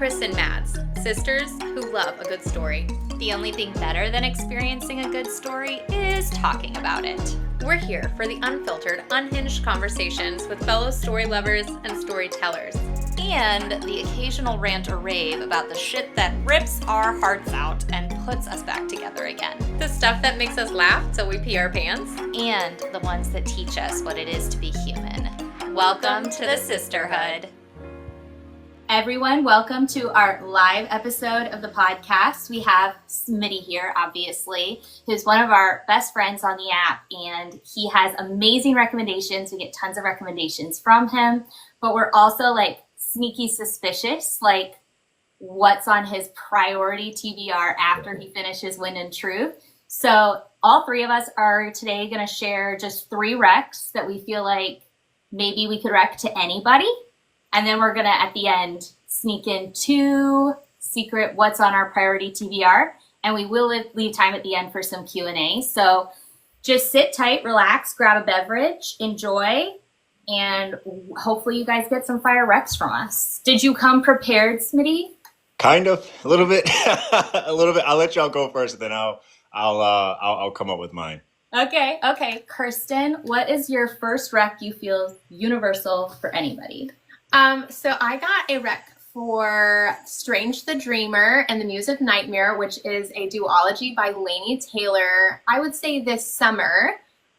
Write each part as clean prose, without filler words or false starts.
Chris and Mads, sisters who love a good story. The only thing better than experiencing a good story is talking about it. We're here for the unfiltered, unhinged conversations with fellow story lovers and storytellers. And the occasional rant or rave about the shit that rips our hearts out and puts us back together again. The stuff that makes us laugh till we pee our pants. And the ones that teach us what it is to be human. Welcome to the sisterhood. Everyone, welcome to our live episode of the podcast. We have Smitty here, obviously, who's one of our best friends on the app, and he has amazing recommendations. We get tons of recommendations from him, but we're also like sneaky suspicious, like what's on his priority TBR after he finishes Wind and Truth. So all three of us are today going to share just 3 recs that we feel like maybe we could rec to anybody. And then we're going to, at the end, sneak in 2 secret what's on our priority TBR. And we will leave time at the end for some Q&A. So just sit tight, relax, grab a beverage, enjoy, and hopefully you guys get some fire recs from us. Did you come prepared, Smitty? Kind of, a little bit, a little bit. I'll let y'all go first, and then I'll come up with mine. Okay. Kristen, what is your first rec you feel universal for anybody? So I got a rec for Strange the Dreamer and the Muse of Nightmare, which is a duology by Laini Taylor. I would say this summer.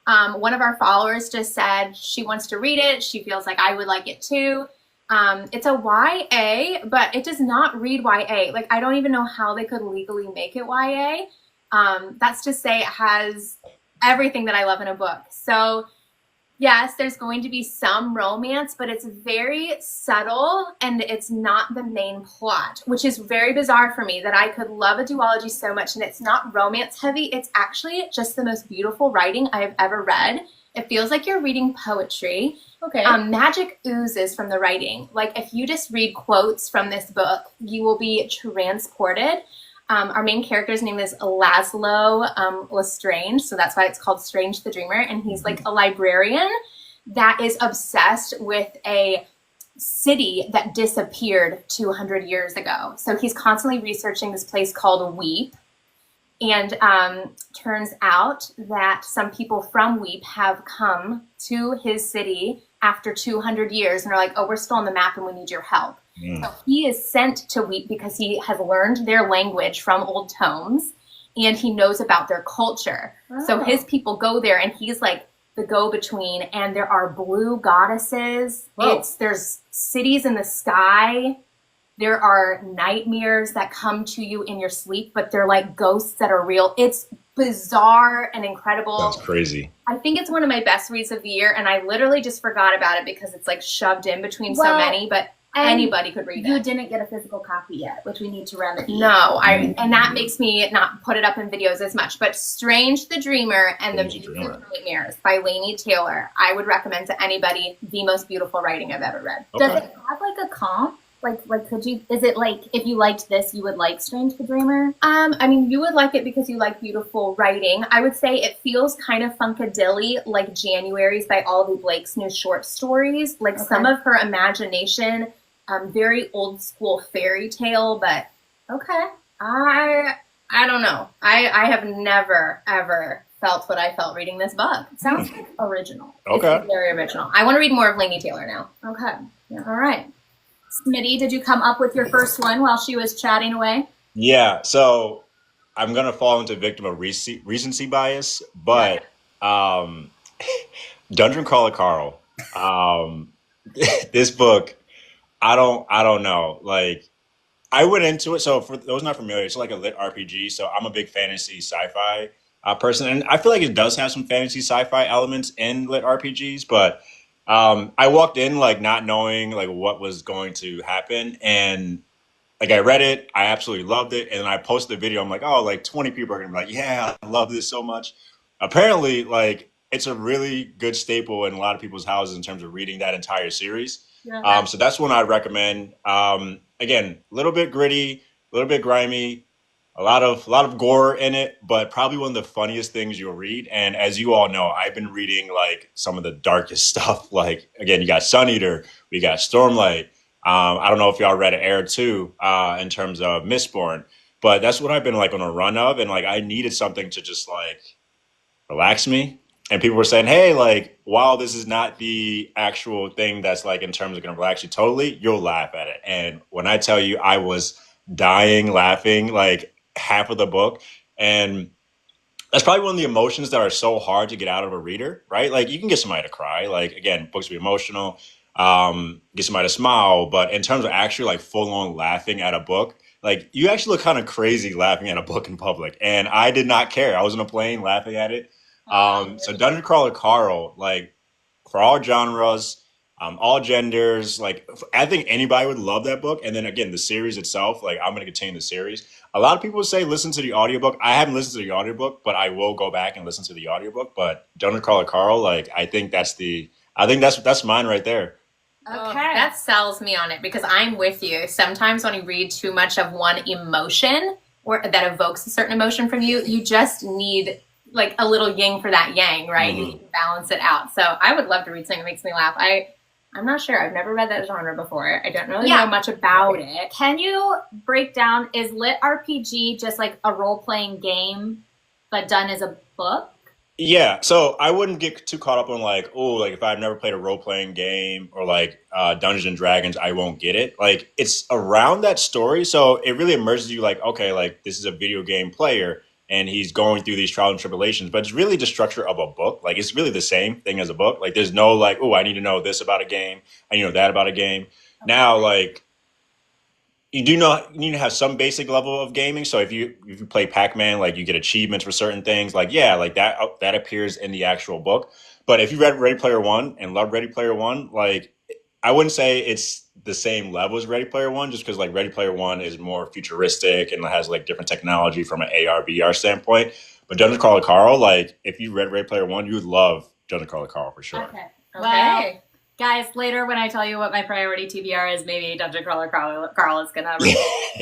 One of our followers just said she wants to read it. She feels like I would like it too. It's a YA, but it does not read YA. Like, I don't even know how they could legally make it YA. That's to say it has everything that I love in a book. So yes, there's going to be some romance, but it's very subtle and it's not the main plot, which is very bizarre for me that I could love a duology so much and it's not romance heavy. It's actually just the most beautiful writing I have ever read. It feels like you're reading poetry. Okay. Magic oozes from the writing. Like, if you just read quotes from this book, you will be transported. Our main character's name is Laszlo Lestrange, so that's why it's called Strange the Dreamer, and he's like a librarian that is obsessed with a city that disappeared 200 years ago. So he's constantly researching this place called Weep, and turns out that some people from Weep have come to his city after 200 years and are like, oh, we're still on the map and we need your help. So he is sent to Weep because he has learned their language from old tomes and he knows about their culture. Oh. So his people go there and he's like the go-between, and there are blue goddesses. There's cities in the sky. There are nightmares that come to you in your sleep, but they're like ghosts that are real. It's bizarre and incredible. That's crazy. I think it's one of my best reads of the year, and I literally just forgot about it because it's like shoved in between so many, but anybody could read it. You didn't get a physical copy yet, which we need to remedy. No, and that makes me not put it up in videos as much. But Strange the Dreamer and the Muse of Nightmares by Laini Taylor, I would recommend to anybody. The most beautiful writing I've ever read. Okay. Does it have like a comp? Like, could you? Is it like if you liked this, you would like Strange the Dreamer? I mean, you would like it because you like beautiful writing. I would say it feels kind of funkadilly, like January's by Olivia Blake's new short stories. Like some of her imagination. Very old school fairy tale, but okay. I don't know. I have never ever felt what I felt reading this book. It sounds original. Okay. It's very original. I want to read more of Laini Taylor now. Okay. Yeah. All right. Smitty, did you come up with your first one while she was chatting away? Yeah. So I'm gonna fall into victim of recency bias, but Dungeon Crawler Carl. This book. I don't know. Like, I went into it. So for those not familiar, it's like a lit RPG. So I'm a big fantasy sci-fi person. And I feel like it does have some fantasy sci-fi elements in lit RPGs. But I walked in like not knowing like what was going to happen. And like I read it. I absolutely loved it. And then I posted the video. I'm like, oh, like 20 people are going to be like, yeah, I love this so much. Apparently, like, it's a really good staple in a lot of people's houses in terms of reading that entire series. Yeah. So that's one I'd recommend. Again, a little bit gritty, a little bit grimy, a lot of gore in it, but probably one of the funniest things you'll read. And as you all know, I've been reading like some of the darkest stuff. Like, again, you got Sun Eater, we got Stormlight, I don't know if y'all read Air 2 in terms of Mistborn, but that's what I've been like on a run of. And like, I needed something to just like relax me. And people were saying, hey, like, while this is not the actual thing that's like in terms of going to relax you totally, you'll laugh at it. And when I tell you, I was dying laughing like half of the book. And that's probably one of the emotions that are so hard to get out of a reader, right? Like you can get somebody to cry. Like again, books be emotional, get somebody to smile. But in terms of actually like full on laughing at a book, like you actually look kind of crazy laughing at a book in public. And I did not care. I was on a plane laughing at it. So Dungeon Crawler Carl, like for all genres, all genders, like I think anybody would love that book. And then again, the series itself, like I'm going to continue the series. A lot of people say listen to the audiobook. I haven't listened to the audiobook, but I will go back and listen to the audiobook. But Dungeon Crawler Carl, like I think that's mine right there. Okay. That sells me on it because I'm with you. Sometimes when you read too much of one emotion or that evokes a certain emotion from you, you just need like a little yin for that yang, right? You need to balance it out. So I would love to read something that makes me laugh. I'm not sure. I've never read that genre before. I don't really know much about it. Can you break down, is lit RPG just like a role-playing game but done as a book? Yeah, so I wouldn't get too caught up on like, oh, like if I've never played a role-playing game or like Dungeons and Dragons, I won't get it. Like it's around that story, so it really immerses you like, okay, like this is a video game player and he's going through these trials and tribulations, but it's really the structure of a book. Like it's really the same thing as a book. Like there's no like, oh, I need to know this about a game. I need to know that about a game. Okay. Now, like you need to have some basic level of gaming. So if you play Pac-Man, like you get achievements for certain things, like yeah, like that appears in the actual book. But if you read Ready Player One and love Ready Player One, like I wouldn't say it's the same level as Ready Player One, just because like Ready Player One is more futuristic and has like different technology from an AR VR standpoint. But Dungeon Crawler Carl, like if you read Ready Player One, you would love Dungeon Crawler Carl for sure. Okay. Well, guys, later when I tell you what my priority TBR is, maybe Dungeon Crawler Carl is gonna read.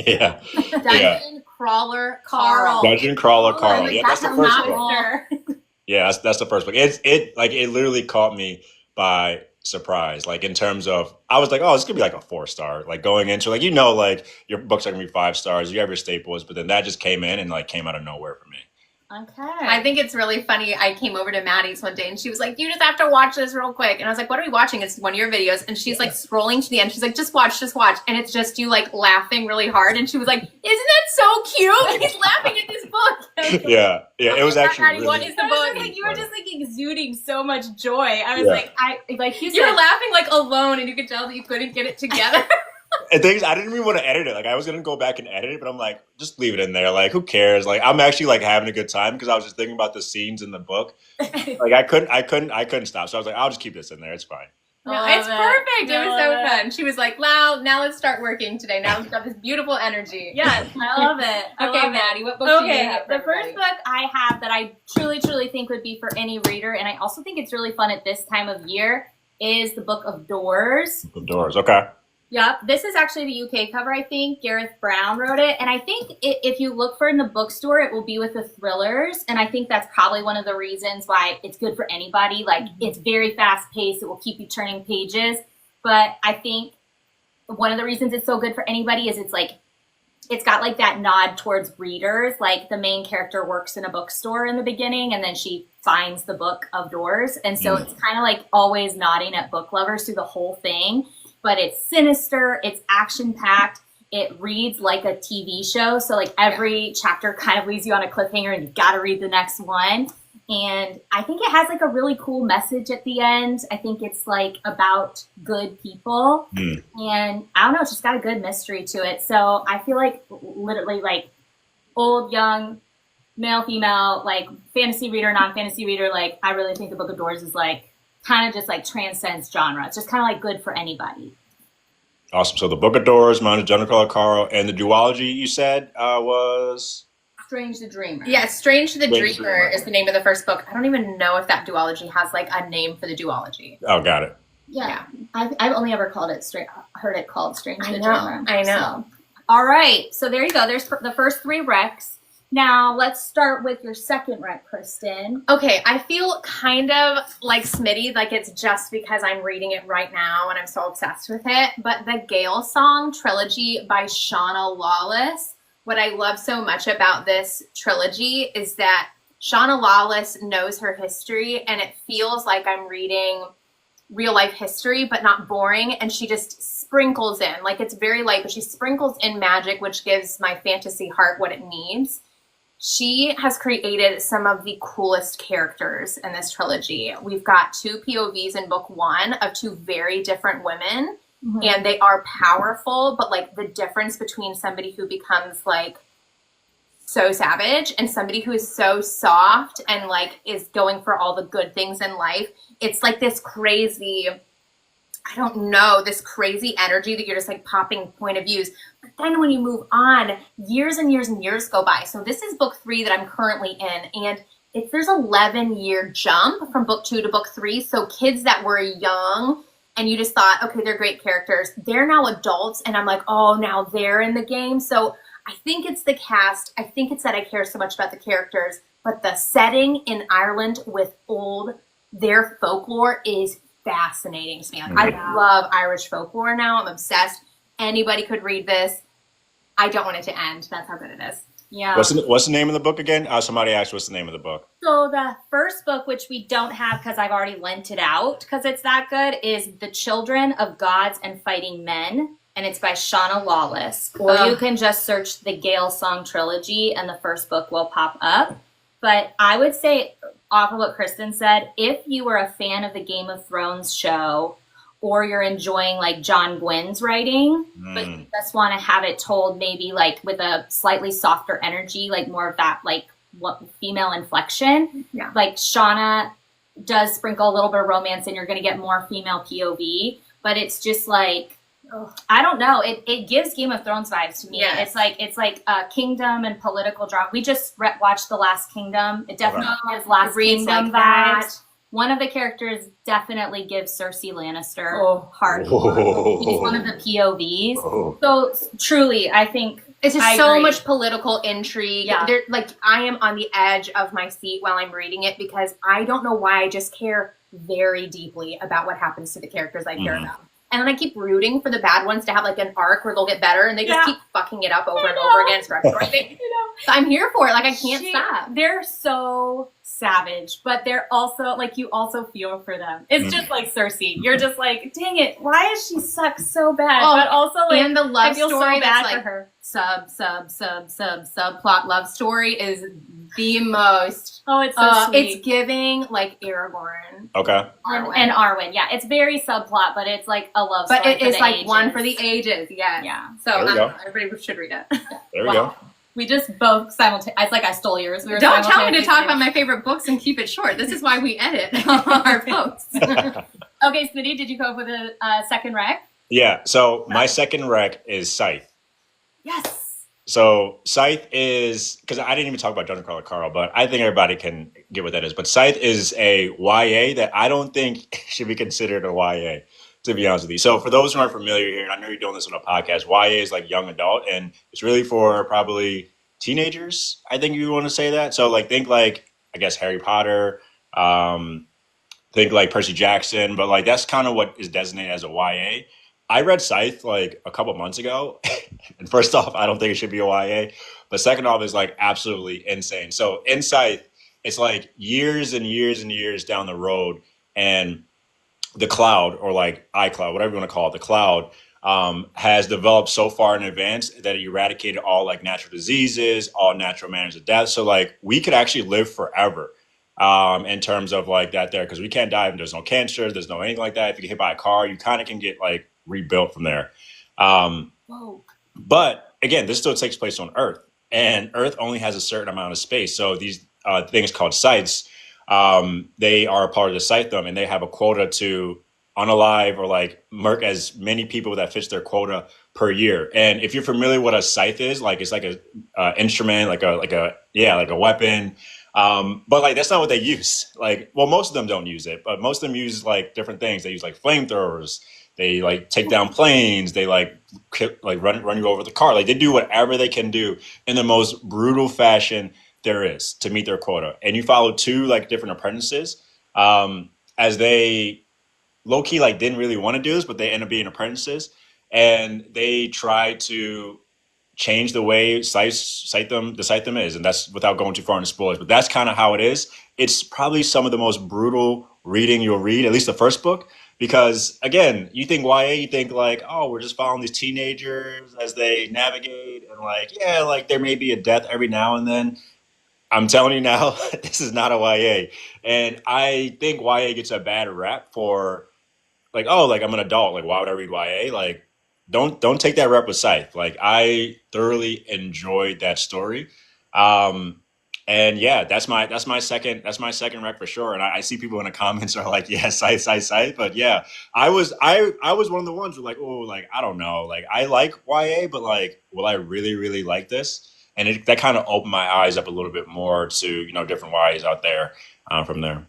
Yeah. Dungeon Crawler Carl. Dungeon Crawler Carl. Yeah, that's the first book. Yeah, that's the first book. It literally caught me by surprise. Like in terms of, I was like, oh, it's gonna be like a 4-star. Like going into like like your books are gonna be 5 stars. You have your staples, but then that just came in and like came out of nowhere for me. Okay. I think it's really funny. I came over to Maddie's one day and she was like, you just have to watch this real quick. And I was like, what are we watching? It's one of your videos. And she's like scrolling to the end. She's like, just watch. And it's just you like laughing really hard. And she was like, isn't that so cute? He's laughing at this book. Yeah. It was actually Maddie, really, what is the book? Like, you were just like exuding so much joy. I was you were laughing like alone and you could tell that you couldn't get it together. And things, I didn't even want to edit it. Like I was gonna go back and edit it, but I'm like, just leave it in there. Like, who cares? Like, I'm actually like having a good time because I was just thinking about the scenes in the book. Like, I couldn't stop. So I was like, I'll just keep this in there. It's fine. No, it's perfect. It was so fun. She was like, "Wow, now let's start working today. Now we've got this beautiful energy." Yes, I love it. Okay, Maddie, what book do you have? The first book I have that I truly think would be for any reader, and I also think it's really fun at this time of year, is the Book of Doors. Of Doors, okay. Yep, this is actually the UK cover, I think. Gareth Brown wrote it. And I think if you look for it in the bookstore, it will be with the thrillers. And I think that's probably one of the reasons why it's good for anybody. Like, it's very fast-paced. It will keep you turning pages. But I think one of the reasons it's so good for anybody is it's got like that nod towards readers. Like, the main character works in a bookstore in the beginning, and then she finds the Book of Doors. And so it's kind of like always nodding at book lovers through the whole thing. But it's sinister, it's action-packed, it reads like a TV show. So like every chapter kind of leaves you on a cliffhanger and you've got to read the next one. And I think it has like a really cool message at the end. I think it's like about good people. And I don't know, it's just got a good mystery to it. So I feel like literally like old, young, male, female, like fantasy reader, non-fantasy reader, like I really think the Book of Doors is like kind of just like transcends genre. It's just kind of like good for anybody. Awesome. So the Book of Doors, mine is Dungeon Crawler Carl, and the duology you said was Strange the Dreamer. Yeah, Strange the Dreamer is the name of the first book. I don't even know if that duology has like a name for the duology. Oh, got it. Yeah. I've only ever heard it called Strange the Dreamer. I know. So. All right. So there you go. There's the first 3 recs. Now, let's start with your second rec, Kristen. Okay, I feel kind of like Smitty, like it's just because I'm reading it right now and I'm so obsessed with it. But the Gael song Trilogy by Shauna Lawless, what I love so much about this trilogy is that Shauna Lawless knows her history and it feels like I'm reading real life history, but not boring. And she just sprinkles in, like it's very light, but she sprinkles in magic, which gives my fantasy heart what it needs. She has created some of the coolest characters in this trilogy. We've got 2 POVs in book 1 of 2 very different women, and they are powerful, but like the difference between somebody who becomes like so savage and somebody who is so soft and like is going for all the good things in life, it's like this crazy, I don't know, this crazy energy that you're just like popping point of views. But then when you move on, years and years and years go by. So this is book 3 that I'm currently in. And there's 11-year jump from book 2 to book 3. So kids that were young and you just thought, okay, they're great characters. They're now adults. And I'm like, oh, now they're in the game. So I think it's the cast. I think it's that I care so much about the characters. But the setting in Ireland with their folklore is fascinating to me. Like, I love Irish folklore now. I'm obsessed. Anybody could read this. I don't want it to end. That's how good it is. Yeah. What's the name of the book again? Somebody asked what's the name of the book. So the first book, which we don't have because I've already lent it out because it's that good, is The Children of Gods and Fighting Men. And it's by Shauna Lawless. Or you can just search the Gael Song Trilogy and the first book will pop up. But I would say, off of what Kristen said, if you were a fan of the Game of Thrones show or you're enjoying like John Gwynn's writing, but you just want to have it told maybe like with a slightly softer energy, like more of that like female inflection, like Shauna does sprinkle a little bit of romance and you're going to get more female POV, but it's just like, I don't know. It gives Game of Thrones vibes to me. Yes. It's like kingdom and political drama. We just watched The Last Kingdom. It definitely has Last Kingdom vibes. One of the characters definitely gives Cersei Lannister heart. He's one of the POVs. So truly, I think it's just so much political intrigue. Yeah. Like I am on the edge of my seat while I'm reading it because I don't know why I just care very deeply about what happens to the characters I care about. And then I keep rooting for the bad ones to have like an arc where they'll get better, and they just keep fucking it up over and over again. It's frustrating. So I'm here for it. Like I can't stop. They're so savage, but they're also like you also feel for them. It's just like Cersei. You're just like, dang it, why is she suck so bad? But also like and the love I feel story so bad that's for like her. Subplot love story is the most. Oh, it's so sweet. It's giving like Aragorn. Okay. And Arwen. Yeah, it's very subplot, but it's like a love story. But it is like ages. one for the ages. Yeah. Yeah. So everybody should read it. There we go. We just both simultaneously. It's like I stole yours. Don't tell me to talk about my favorite books and keep it short. This is why we edit our posts. Okay, Smitty, did you come up with a second rec? Yeah. So my second rec is Scythe. Yes. So Scythe is, because I didn't even talk about Dungeon Crawler Carl, but I think everybody can get what that is. But Scythe is a YA that I don't think should be considered a YA, to be honest with you. So for those who aren't familiar here, and I know you're doing this on a podcast, YA is like young adult, and it's really for probably teenagers, I think you want to say that. So like think like, I guess, Harry Potter, think like Percy Jackson, but like that's kind of what is designated as a YA. I read Scythe like a couple months ago, and first off, I don't think it should be a YA, but second off, it's like absolutely insane. So in Scythe, it's like years and years and years down the road, and the cloud, or like iCloud, whatever you want to call it, the cloud has developed so far in advance that it eradicated all like natural diseases, all natural manners of death. So like we could actually live forever in terms of like that there, because we can't die. There's no cancer, there's no anything like that. If you get hit by a car, you kind of can get like rebuilt from there. But again, this still takes place on Earth, and Earth only has a certain amount of space. So these things called scythes, they are a part of the Scythedom, and they have a quota to unalive or like murk as many people that fits their quota per year. And if you're familiar with what a scythe is, like it's like a instrument, like a weapon. But like that's not what they use. Like, well, most of them don't use it, but most of them use like different things. They use like flamethrowers. They like take down planes. They like like run you over with the car. Like they do whatever they can do in the most brutal fashion there is to meet their quota. And you follow two like different apprentices as they low key like didn't really want to do this, but they end up being apprentices, and they try to change the way Scythe is, and that's without going too far into spoilers. But that's kind of how it is. It's probably some of the most brutal reading you'll read, at least the first book, because again, you think YA, you think like, oh, we're just following these teenagers as they navigate, and like, yeah, like there may be a death every now and then. I'm telling you now, this is not a YA, and I think YA gets a bad rap for like, oh, like I'm an adult, like why would I read YA? Like, don't take that rep with Scythe. Like I thoroughly enjoyed that story. And yeah, that's my second rec for sure. And I see people in the comments are like, yeah, Scythe. But yeah, I was one of the ones who were like, oh, like I don't know. Like I like YA, but like, will I really, really like this? And that kind of opened my eyes up a little bit more to, you know, different YAs out there from there.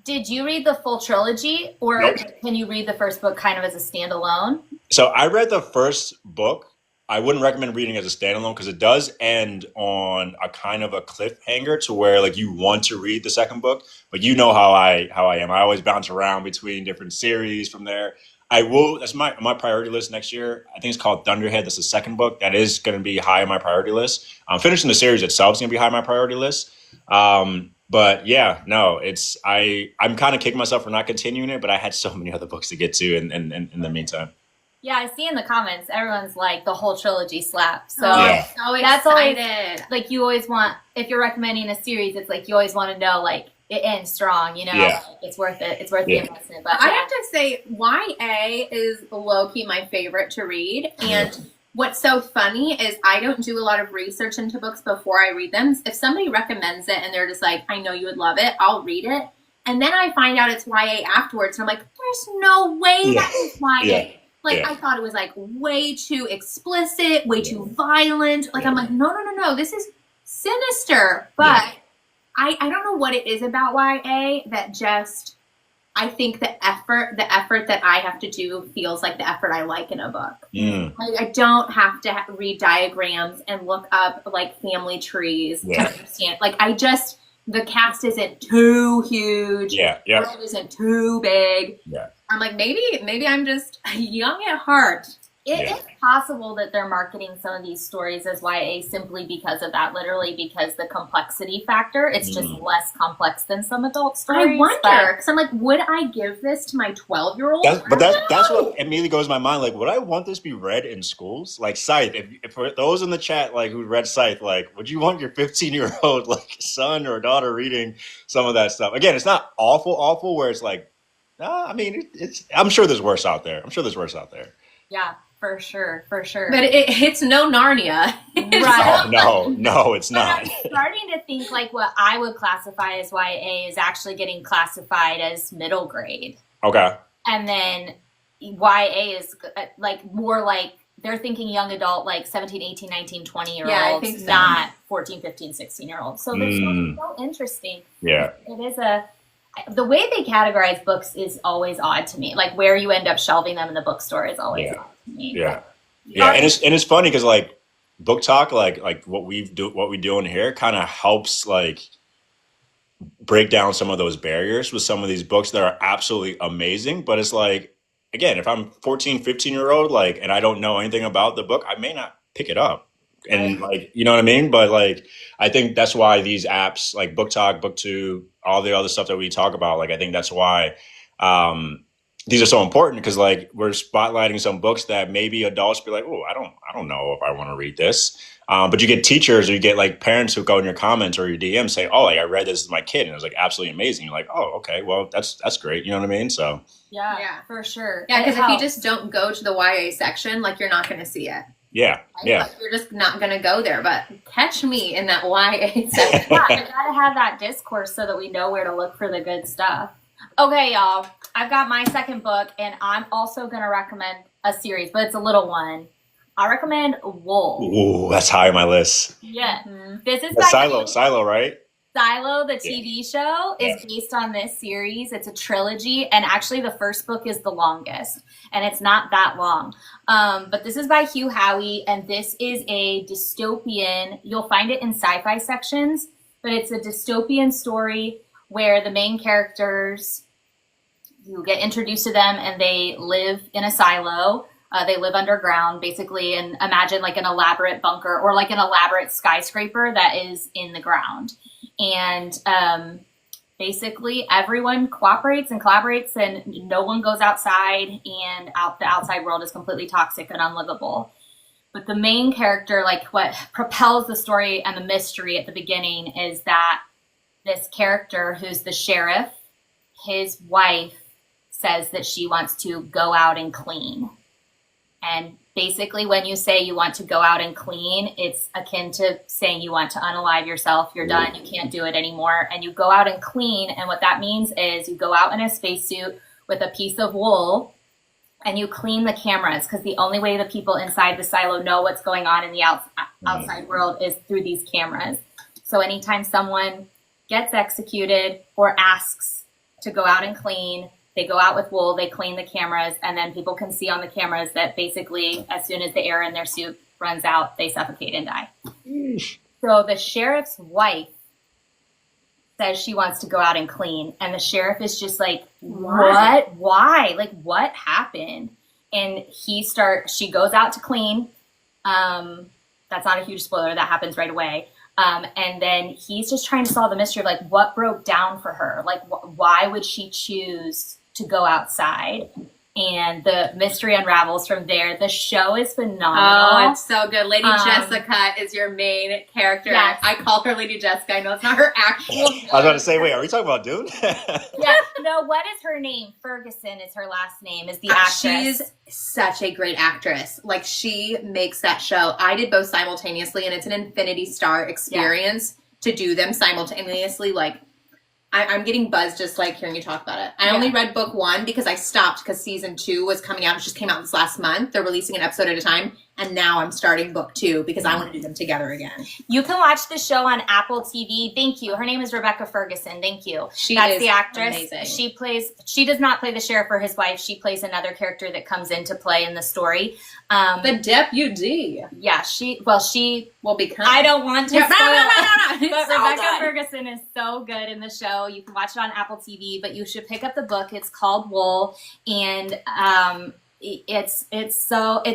Did you read the full trilogy, or Nope. can you read the first book kind of as a standalone? So I read the first book. I wouldn't recommend reading as a standalone because it does end on a kind of a cliffhanger to where like you want to read the second book, but you know how I am. I always bounce around between different series from there. I will. That's my priority list next year. I think it's called Thunderhead. That's the second book. That is going to be high on my priority list. Finishing the series itself is going to be high on my priority list. But yeah, no, I'm kind of kicking myself for not continuing it, but I had so many other books to get to in the meantime. Yeah, I see in the comments, everyone's like, the whole trilogy slaps. So Yeah. So that's always, excited. like, you always want, if you're recommending a series, it's like, you always want to know, like, it ends strong, you know? Yeah. Like, it's worth it. It's worth Yeah. the investment. But I yeah. have to say, YA is low-key my favorite to read. And what's so funny is I don't do a lot of research into books before I read them. If somebody recommends it and they're just like, I know you would love it, I'll read it. And then I find out it's YA afterwards. And I'm like, there's no way that is YA. Yeah. Like, Yeah. I thought it was, like, way too explicit, way too violent. Like, I'm like, no, this is sinister. But I don't know what it is about YA that just, I think the effort that I have to do feels like the effort I like in a book. Like, I don't have to read diagrams and look up, like, family trees to understand. Like, the cast isn't too huge. Yeah. The world isn't too big. Yeah. I'm like, maybe I'm just young at heart. It is possible that they're marketing some of these stories as YA simply because of that, literally because the complexity factor, it's just less complex than some adult stories. I wonder, because I'm like, would I give this to my 12-year-old? That's what immediately goes to my mind. Like, would I want this to be read in schools? Like Scythe, if for those in the chat like who read Scythe, like, would you want your 15-year-old like son or daughter reading some of that stuff? Again, it's not awful where it's like, I mean, I'm sure there's worse out there. Yeah, for sure. But it's no Narnia. Right. No, it's But not. I'm starting to think like what I would classify as YA is actually getting classified as middle grade. Okay. And then YA is like more like they're thinking young adult, like 17, 18, 19, 20-year-olds, Yeah, I think so. not 14, 15, 16-year-olds. So it's so interesting. Yeah. It is the way they categorize books is always odd to me. Like where you end up shelving them in the bookstore is always odd to me. Yeah. And it's funny because like book talk, like what we do in here kind of helps like break down some of those barriers with some of these books that are absolutely amazing. But it's like, again, if I'm 14, 15-year-old, like, and I don't know anything about the book, I may not pick it up. And like, you know what I mean? But like, I think that's why these apps like Book Talk, BookTube, all the other stuff that we talk about, like, I think that's why these are so important because like we're spotlighting some books that maybe adults be like, oh, I don't know if I want to read this. But you get teachers or you get like parents who go in your comments or your DM say, oh, like I read this with my kid and it was like absolutely amazing. You're like, oh, okay, well that's great. You know what I mean? So Yeah, for sure. Yeah, because It if you helps. just don't go to the YA section, like you're not going to see it. yeah. Like, you're just not going to go there. But catch me in that YA section. Yeah, we gotta have that discourse so that we know where to look for the good stuff. Okay, y'all. I've got my second book, and I'm also gonna recommend a series, but it's a little one. I recommend Wolf. Ooh, that's high on my list. Yeah, this is That's by Silo, right? Silo, the TV show, is based on this series. It's a trilogy, and actually the first book is the longest, and it's not that long. But this is by Hugh Howey, and this is a dystopian. You'll find it in sci-fi sections, but it's a dystopian story where the main characters, you get introduced to them, and they live in a silo. They live underground, basically, and imagine like an elaborate bunker or like an elaborate skyscraper that is in the ground. And basically everyone cooperates and collaborates, and no one goes outside, and the outside world is completely toxic and unlivable. But the main character, like what propels the story and the mystery at the beginning, is that this character who's the sheriff, his wife says that she wants to go out and clean. And basically when you say you want to go out and clean, it's akin to saying you want to unalive yourself. You're done. You can't do it anymore. And you go out and clean. And what that means is you go out in a spacesuit with a piece of wool and you clean the cameras, because the only way the people inside the silo know what's going on in the outside world is through these cameras. So anytime someone gets executed or asks to go out and clean, they go out with wool, they clean the cameras, and then people can see on the cameras that basically as soon as the air in their suit runs out, they suffocate and die. So the sheriff's wife says she wants to go out and clean, and the sheriff is just like, what? Why? Like, what happened? And she goes out to clean. That's not a huge spoiler. That happens right away. And then he's just trying to solve the mystery of like what broke down for her. Like, why would she choose to go outside? And the mystery unravels from there. The show is phenomenal. Oh, it's so good. Lady Jessica is your main character. Yes. I call her Lady Jessica. I know it's not her actual name. I was about to say, wait, are we talking about Dune? Yeah. No, what is her name? Ferguson is her last name, is the actress. She's such a great actress. Like, she makes that show. I did both simultaneously, and it's an Infinity Star experience to do them simultaneously. Like, I'm getting buzzed just like hearing you talk about it. I only read book 1 because I stopped because season 2 was coming out. It just came out this last month. They're releasing an episode at a time. And now I'm starting book 2 because I want to do them together again. You can watch the show on Apple TV. Thank you. Her name is Rebecca Ferguson. Thank you. She That's is the actress. amazing. She does not play the sheriff or his wife. She plays another character that comes into play in the story. The deputy. Yeah, she will become. I don't want to spoil no. But So Rebecca good. Ferguson is so good in the show. You can watch it on Apple TV, but you should pick up the book. It's called Wool, and it's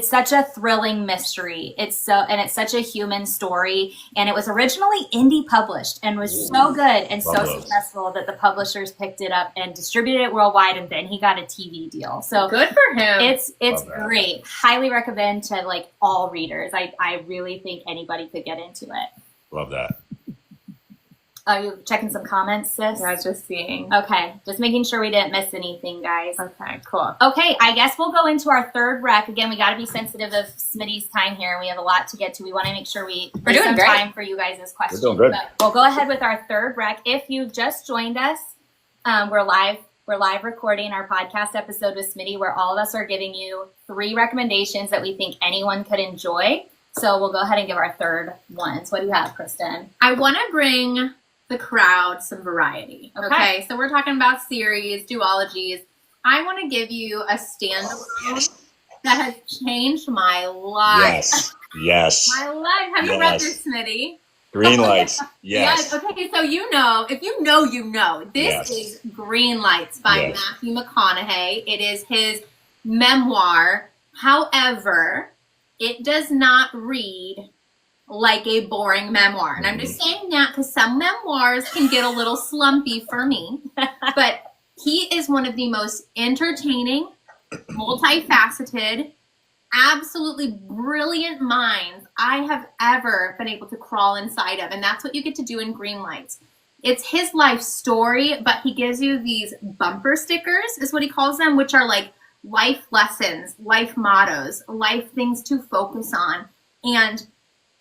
such a thrilling mystery. It's such a human story, and it was originally indie published and was so good and so successful that the publishers picked it up and distributed it worldwide, and then he got a TV deal. So good for him. It's great. Highly recommend to like all readers. I really think anybody could get into it. Love that. Are you checking some comments, sis? Yeah, I was just seeing. Okay, just making sure we didn't miss anything, guys. Okay, cool. Okay, I guess we'll go into our third rec. Again, we got to be sensitive of Smitty's time here. We have a lot to get to. We want to make sure we're doing some great. time for you guys' questions. We're doing good. But we'll go ahead with our third rec. If you've just joined us, we're live recording our podcast episode with Smitty, where all of us are giving you 3 recommendations that we think anyone could enjoy. So we'll go ahead and give our third one. So what do you have, Kristen? I want to bring the crowd some variety. Okay, so we're talking about series, duologies. I want to give you a standalone that has changed my life. Yes. My life. Have you read this, Smitty? Greenlights. Yes. Okay, so you know. If you know, you know. This is Greenlights by Matthew McConaughey. It is his memoir. However, it does not read like a boring memoir. And I'm just saying that because some memoirs can get a little slumpy for me. But he is one of the most entertaining, multifaceted, absolutely brilliant minds I have ever been able to crawl inside of. And that's what you get to do in Greenlights. It's his life story, but he gives you these bumper stickers, is what he calls them, which are like life lessons, life mottos, life things to focus on. And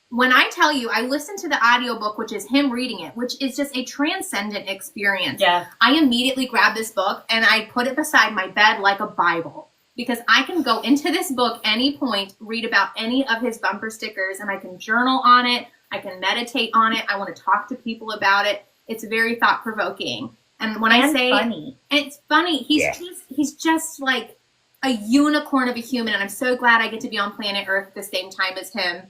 when I tell you, I listened to the audiobook, which is him reading it, which is just a transcendent experience. Yeah. I immediately grabbed this book and I put it beside my bed like a Bible, because I can go into this book any point, read about any of his bumper stickers, and I can journal on it. I can meditate on it. I want to talk to people about it. It's very thought-provoking. And when I say funny. And it's funny, he's just like a unicorn of a human, and I'm so glad I get to be on planet Earth at the same time as him.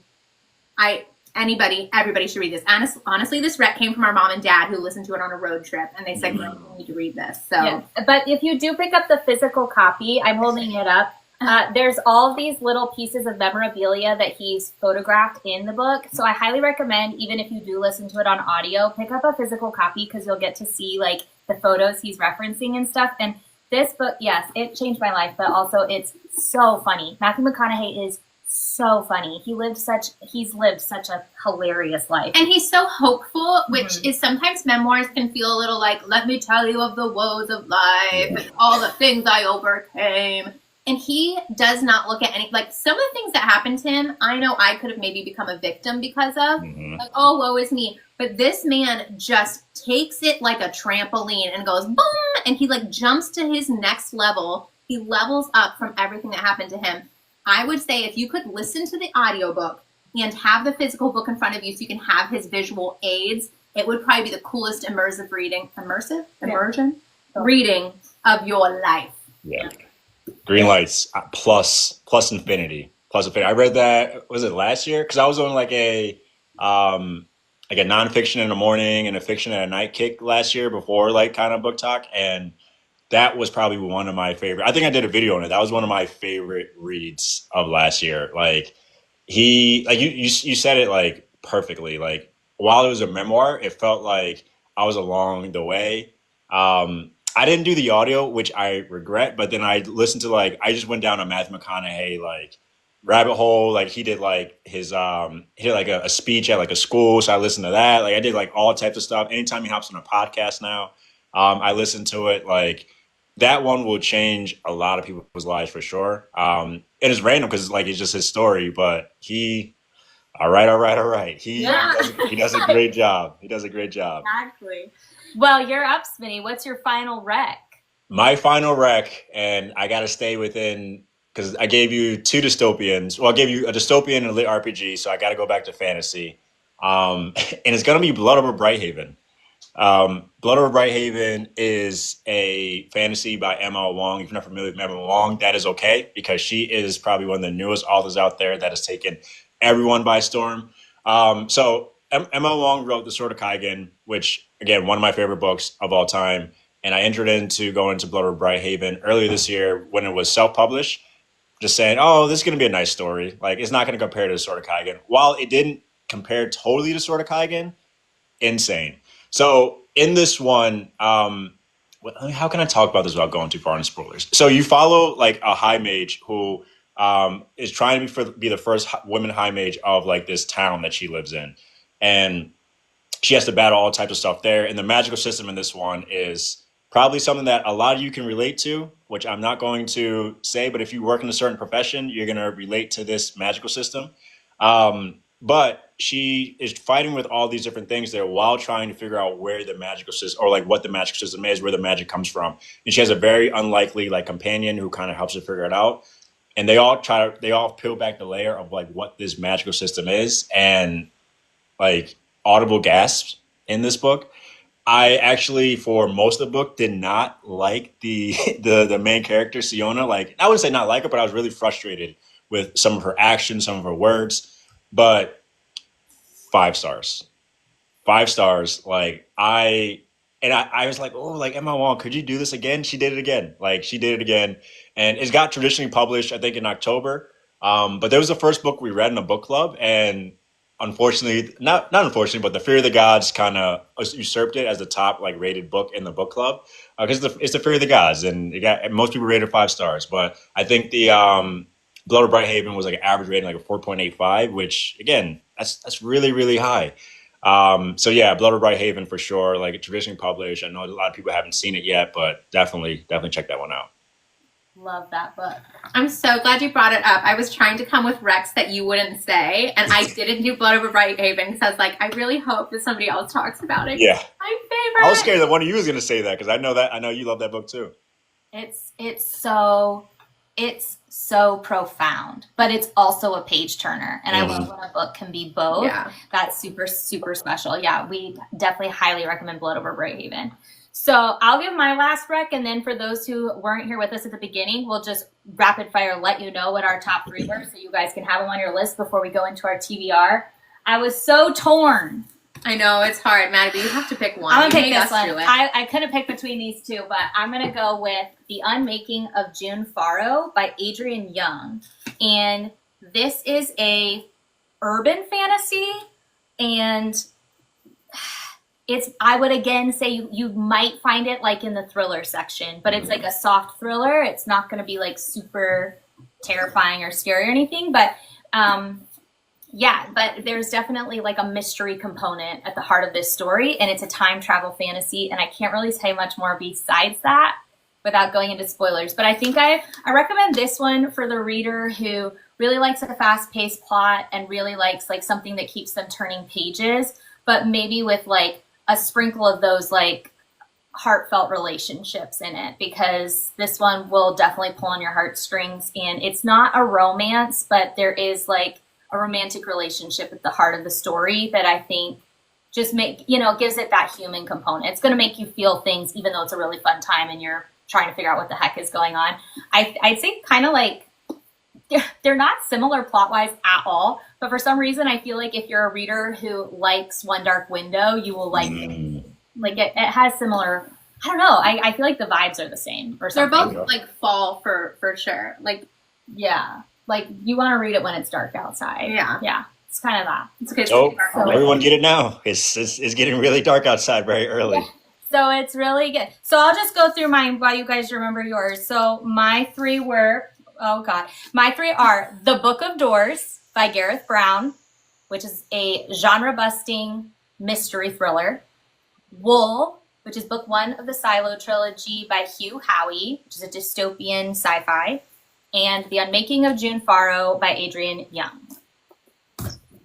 Everybody should read this. Honestly, this rec came from our mom and dad who listened to it on a road trip, and they said, you need to read this. So, yeah. But if you do pick up the physical copy, I'm holding it up. There's all these little pieces of memorabilia that he's photographed in the book. So I highly recommend, even if you do listen to it on audio, pick up a physical copy because you'll get to see like the photos he's referencing and stuff. And this book, yes, it changed my life, but also it's so funny. Matthew McConaughey is so funny. He's lived such a hilarious life. And he's so hopeful, which is sometimes memoirs can feel a little like, let me tell you of the woes of life and all the things I overcame. And he does not look at any, like some of the things that happened to him, I know I could have maybe become a victim because of, like, oh, woe is me. But this man just takes it like a trampoline and goes, boom, and he like jumps to his next level. He levels up from everything that happened to him. I would say if you could listen to the audiobook and have the physical book in front of you so you can have his visual aids, it would probably be the coolest immersion reading of your life. Yeah. Greenlights plus infinity. I read that, was it last year? Because I was on like a nonfiction in the morning and a fiction at a night kick last year before like kind of book talk, and that was probably one of my favorite. I think I did a video on it. That was one of my favorite reads of last year. Like you said it like perfectly. Like while it was a memoir, it felt like I was along the way. I didn't do the audio, which I regret, but then I listened to I just went down a Matthew McConaughey rabbit hole. Like he did his he did a speech at a school, so I listened to that. Like I did all types of stuff. Anytime he hops on a podcast now, I listen to it. Like that one will change a lot of people's lives for sure. And it's random because it's just his story, but all right. He does a great job. He does a great job. Exactly. Well, you're up, Smitty. What's your final rec? My final rec, and I got to stay within, because I gave you two dystopians. Well, I gave you a dystopian and a lit RPG, so I got to go back to fantasy. And it's going to be Blood Over Brighthaven. Blood Over Brighthaven is a fantasy by Emma Wang. If you're not familiar with Emma Wang, that is okay, because she is probably one of the newest authors out there that has taken everyone by storm. So Emma Wang wrote The Sword of Kaigen, which, again, one of my favorite books of all time. And I entered into going into Blood Over Brighthaven earlier this year when it was self-published, just saying, oh, this is going to be a nice story. It's not going to compare to The Sword of Kaigen. While it didn't compare totally to Sword of Kaigen, insane. So in this one, how can I talk about this without going too far into spoilers? So you follow a high mage who is trying to be the first woman high mage of this town that she lives in. And she has to battle all types of stuff there. And the magical system in this one is probably something that a lot of you can relate to, which I'm not going to say, but if you work in a certain profession, you're going to relate to this magical system. But she is fighting with all these different things there while trying to figure out where the magical system, or what the magical system is, where the magic comes from. And she has a very unlikely companion who kind of helps her figure it out. And they all peel back the layer of what this magical system is, and audible gasps in this book. I actually, for most of the book, did not like the main character, Siona. I wouldn't say not like her, but I was really frustrated with some of her actions, some of her words. But 5 stars. 5 stars. I was like, oh, Emma Wang, could you do this again? She did it again. She did it again. And it got traditionally published, I think, in October. But that was the first book we read in a book club. And unfortunately, not unfortunately, but The Fear of the Gods kind of usurped it as the top rated book in the book club, because it's The Fear of the Gods, and most people rated 5 stars. But I think the Blood Over Brighthaven was an average rating a 4.85, which again, that's really, really high. So yeah, Blood Over Brighthaven for sure. Traditionally published. I know a lot of people haven't seen it yet, but definitely check that one out. Love that book. I'm so glad you brought it up. I was trying to come with recs that you wouldn't say, and I didn't do Blood Over Brighthaven because I was like, I really hope that somebody else talks about it. Yeah. My favorite. I was scared that one of you was going to say that, because I know you love that book too. It's so It's so profound, but it's also a page turner. And I love when a book can be both. Yeah. That's super, super special. Yeah, we definitely highly recommend Blood Over Greyhaven. So I'll give my last rec, and then for those who weren't here with us at the beginning, we'll just rapid fire let you know what our top 3 were so you guys can have them on your list before we go into our TBR. I was so torn. I know, it's hard, Maddie, but you have to pick one. I'm going to You pick made this us one. do it. I couldn't pick between these two, but I'm going to go with The Unmaking of June Farrow by Adrienne Young. And this is a urban fantasy, and I would again say you might find it like in the thriller section, but it's like a soft thriller. It's not going to be like super terrifying or scary or anything, but but there's definitely like a mystery component at the heart of this story, and it's a time travel fantasy, and I can't really say much more besides that without going into spoilers. But I think I recommend this one for the reader who really likes a fast-paced plot and really likes like something that keeps them turning pages, but maybe with like a sprinkle of those like heartfelt relationships in it, because this one will definitely pull on your heartstrings. And it's not a romance, but there is like a romantic relationship at the heart of the story that I think just gives it that human component. It's going to make you feel things, even though it's a really fun time and you're trying to figure out what the heck is going on. I'd say kind of like they're not similar plot-wise at all, but for some reason, I feel like if you're a reader who likes One Dark Window, you will like it. Like it has similar. I don't know. I feel like the vibes are the same. Or They're something. both like fall for sure. Like like you want to read it when it's dark outside. Yeah. It's kind of that. It's good. So everyone get it now. It's getting really dark outside very early. Yeah. So it's really good. So I'll just go through mine while you guys remember yours. So my 3 were. My 3 are The Book of Doors by Gareth Brown, which is a genre-busting mystery thriller. Wool, which is book 1 of the Silo trilogy by Hugh, Howey, which is a dystopian sci-fi. And The Unmaking of June Farrow by Adrienne Young.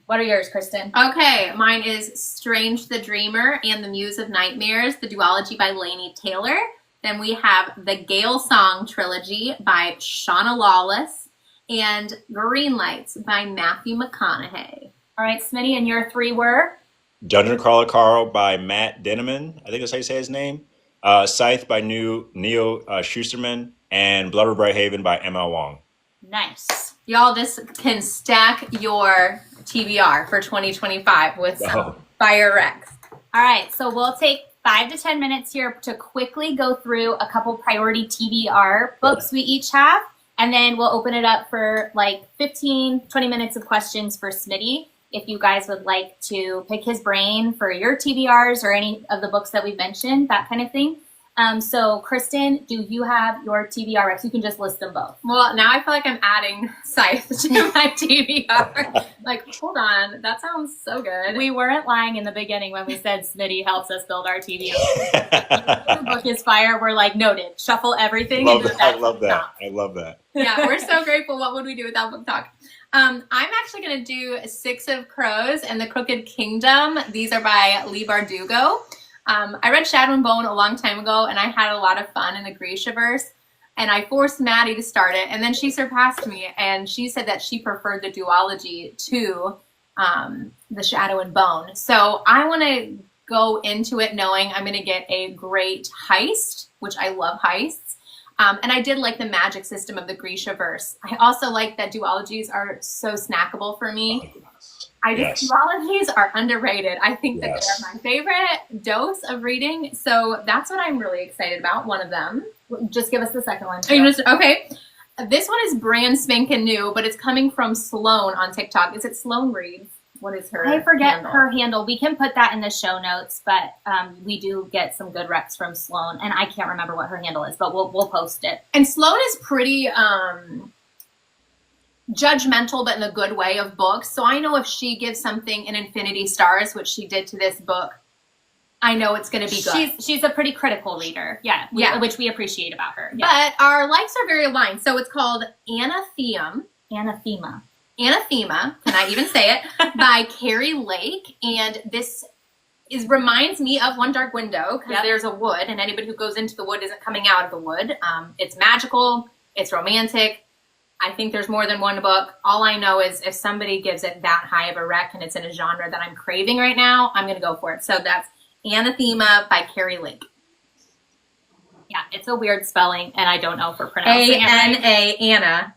What are yours, Kristen? Okay, mine is Strange the Dreamer and the Muse of Nightmares, the duology by Laini Taylor. Then we have the Gael Song trilogy by Shauna Lawless and Greenlights by Matthew McConaughey. All right, Smitty, and your 3 were? Dungeon Crawler Carl by Matt Dinniman. I think that's how you say his name. Scythe by Neal Shusterman, and Blood Over Greyhaven by ML Wang. Nice. Y'all just can stack your TBR for 2025 with some fire recs. All right, so we'll take 5 to 10 minutes here to quickly go through a couple priority TBR books we each have, and then we'll open it up for like 15, 20 minutes of questions for Smitty. If you guys would like to pick his brain for your TBRs or any of the books that we've mentioned, that kind of thing. So Kristen, do you have your TBR recs? You can just list them both. Well, now I feel like I'm adding Scythe to my TBR. Like, hold on, that sounds so good. We weren't lying in the beginning when we said Smitty helps us build our TBR. The book is fire. We're like, noted. Shuffle everything. I love that. Yeah, we're so grateful. What would we do without book talk? I'm actually going to do Six of Crows and the Crooked Kingdom. These are by Leigh Bardugo. I read Shadow and Bone a long time ago, and I had a lot of fun in the Grishaverse, and I forced Maddie to start it, and then she surpassed me, and she said that she preferred the duology to the Shadow and Bone. So I want to go into it knowing I'm going to get a great heist, which I love heists. And I did like the magic system of the Grishaverse. I also like that duologies are so snackable for me. Duologies are underrated. I think that they're my favorite dose of reading. So that's what I'm really excited about. One of them. Just give us the second one. Okay. This one is brand spanking new, but it's coming from Sloan on TikTok. Is it Sloan Reads? What is her I forget handle? her handle. We can put that in the show notes, but we do get some good recs from Sloan, and I can't remember what her handle is, but we'll post it. And Sloan is pretty judgmental, but in a good way, of books. So I know if she gives something an infinity stars, which she did to this book, I know it's going to be good. She's a pretty critical reader, which we appreciate about her. Yeah. But our likes are very aligned. So it's called Anathema. Anathema, can I even say it, by Keri Lake. And this reminds me of One Dark Window, because there's a wood, and anybody who goes into the wood isn't coming out of the wood. It's magical, it's romantic, I think there's more than one book. All I know is if somebody gives it that high of a rec and it's in a genre that I'm craving right now, I'm going to go for it. So that's Anathema by Keri. Yeah, it's a weird spelling, and I don't know if we're pronouncing it right. Anathema.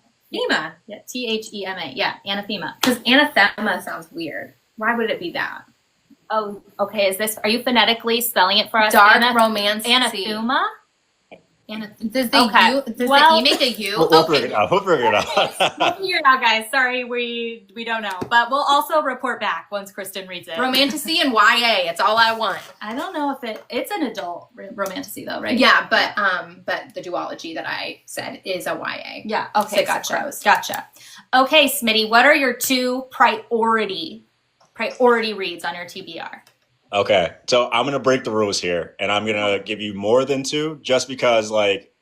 Yeah, Thema. Yeah, Anathema. Because anathema sounds weird. Why would it be that? Oh, okay. Are you phonetically spelling it for us? Dark romance. Anathema? Does the E make a U? We'll figure it out. We'll figure it out. We'll figure it out, guys. Sorry, we don't know. But we'll also report back once Kristen reads it. Romantasy and YA. It's all I want. I don't know if it's an adult romantasy though, right? Yeah, but the duology that I said is a YA. Yeah. Okay. Six Crows. Gotcha. Okay, Smitty, what are your 2 priority reads on your TBR? Okay, so I'm gonna break the rules here, and I'm gonna give you more than 2, just because, like,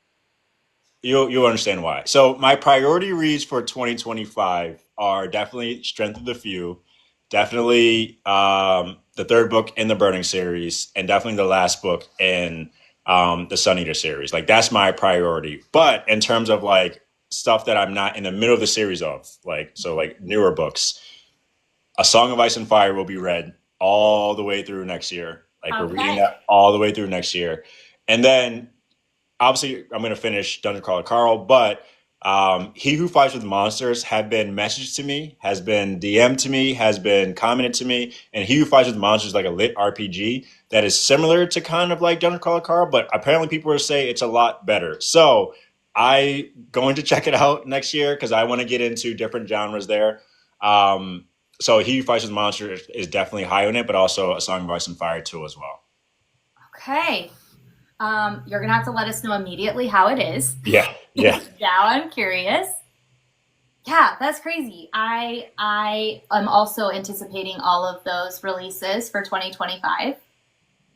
you'll understand why. So my priority reads for 2025 are definitely Strength of the Few, definitely the 3rd book in the Burning series, and definitely the last book in the Sun Eater series. Like, that's my priority. But in terms of like stuff that I'm not in the middle of the series of, like newer books, A Song of Ice and Fire will be read all the way through next year. Like, we're reading that all the way through next year. And then obviously I'm going to finish Dungeon Crawler Carl, but He Who Fights with Monsters have been messaged to me, has been DM'd to me, has been commented to me. And He Who Fights with Monsters is like a lit RPG that is similar to kind of like Dungeon Crawler Carl, but apparently people are saying it's a lot better. So I'm going to check it out next year because I want to get into different genres there. So He Who Fights with Monsters is definitely high on it, but also A Song of Ice and Fire too as well. Okay. You're going to have to let us know immediately how it is. Yeah. Now I'm curious. Yeah, that's crazy. I am also anticipating all of those releases for 2025.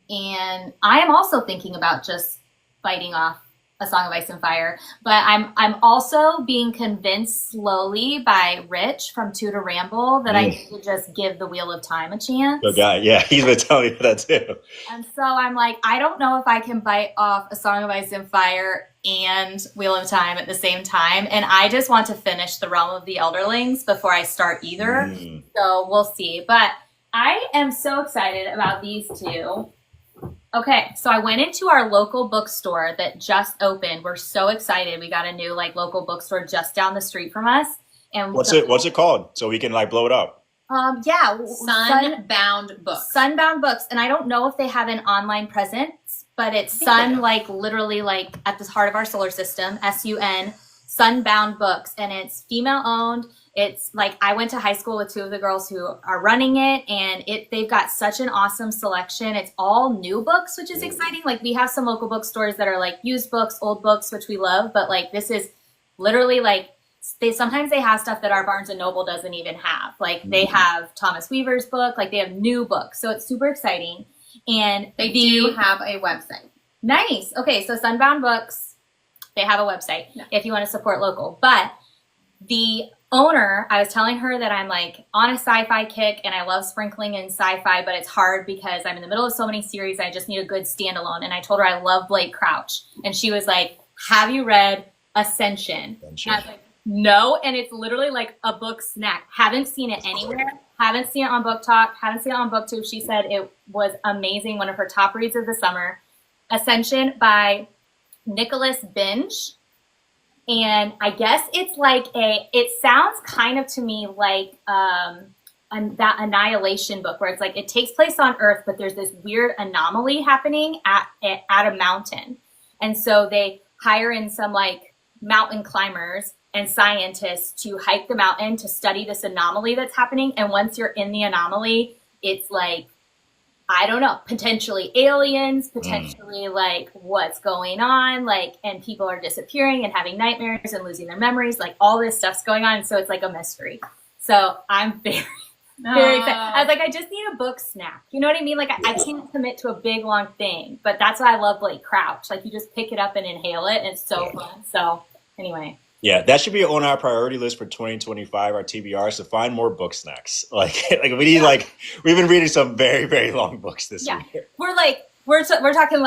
And I am also thinking about just biting off A Song of Ice and Fire, but I'm also being convinced slowly by Rich from Two to Ramble that I need to just give the Wheel of Time a chance. Good guy. Yeah, he's been telling me that too. And so I'm like, I don't know if I can bite off A Song of Ice and Fire and Wheel of Time at the same time. And I just want to finish The Realm of the Elderlings before I start either. So we'll see. But I am so excited about these 2. Okay, so I went into our local bookstore that just opened. We're so excited. We got a new local bookstore just down the street from us. And what's it called? So we can blow it up. Yeah, Sunbound Books. Sunbound Books, and I don't know if they have an online presence, but it's Sun literally at the heart of our solar system, SUN, Sunbound Books, and it's female owned. It's I went to high school with 2 of the girls who are running it, and they've got such an awesome selection. It's all new books, which is exciting. We have some local bookstores that are used books, old books, which we love, but this is literally sometimes they have stuff that our Barnes and Noble doesn't even have. They have Thomas Weaver's book, they have new books, so it's super exciting. And they do have a website. Nice. Okay, so Sunbound Books, they have a website if you want to support local, but the owner, I was telling her that I'm on a sci-fi kick and I love sprinkling in sci-fi, but it's hard because I'm in the middle of so many series. I just need a good standalone. And I told her I love Blake Crouch. And she was like, have you read Ascension? And I was like, no. And it's literally a book snack. Haven't seen it anywhere. Haven't seen it on Book Talk. Haven't seen it on BookTube. She said it was amazing. One of her top reads of the summer. Ascension by Nicholas Binge. And I guess it's it sounds kind of to me like that Annihilation book where it's it takes place on Earth, but there's this weird anomaly happening at a mountain. And so they hire in some mountain climbers and scientists to hike the mountain to study this anomaly that's happening. And once you're in the anomaly, it's I don't know, potentially aliens, potentially what's going on, and people are disappearing and having nightmares and losing their memories, all this stuff's going on. So it's a mystery. So I'm very excited. I was I just need a book snack. You know what I mean? I can't commit to a big, long thing, but that's why I love Blake Crouch. You just pick it up and inhale it, and it's so fun. So anyway. Yeah, that should be on our priority list for 2025, our TBRs, to find more book snacks. We need we've been reading some very, very long books this week. We're talking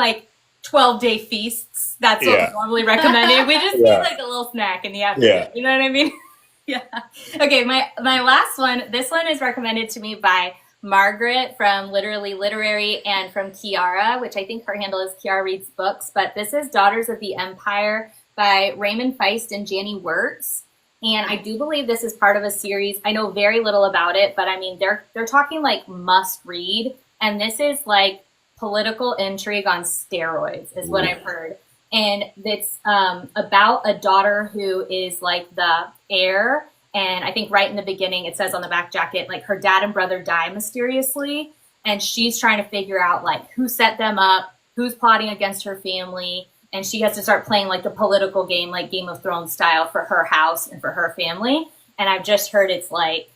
12-day feasts. That's what we normally recommended. We just need like a little snack in the afternoon. Yeah. You know what I mean? Yeah. Okay, my last one, this one is recommended to me by Margaret from Literally Literary and from Kiara, which I think her handle is Kiara Reads Books. But this is Daughters of the Empire by Raymond Feist and Janie Wirtz. And I do believe this is part of a series. I know very little about it, but I mean, they're talking like must read. And this is like political intrigue on steroids is what I've heard. And it's about a daughter who is like the heir. And I think right in the beginning, it says on the back jacket, like her dad and brother die mysteriously. And she's trying to figure out like who set them up, who's plotting against her family. And she has to start playing like the political game, like Game of Thrones style for her house and for her family. And I've just heard it's like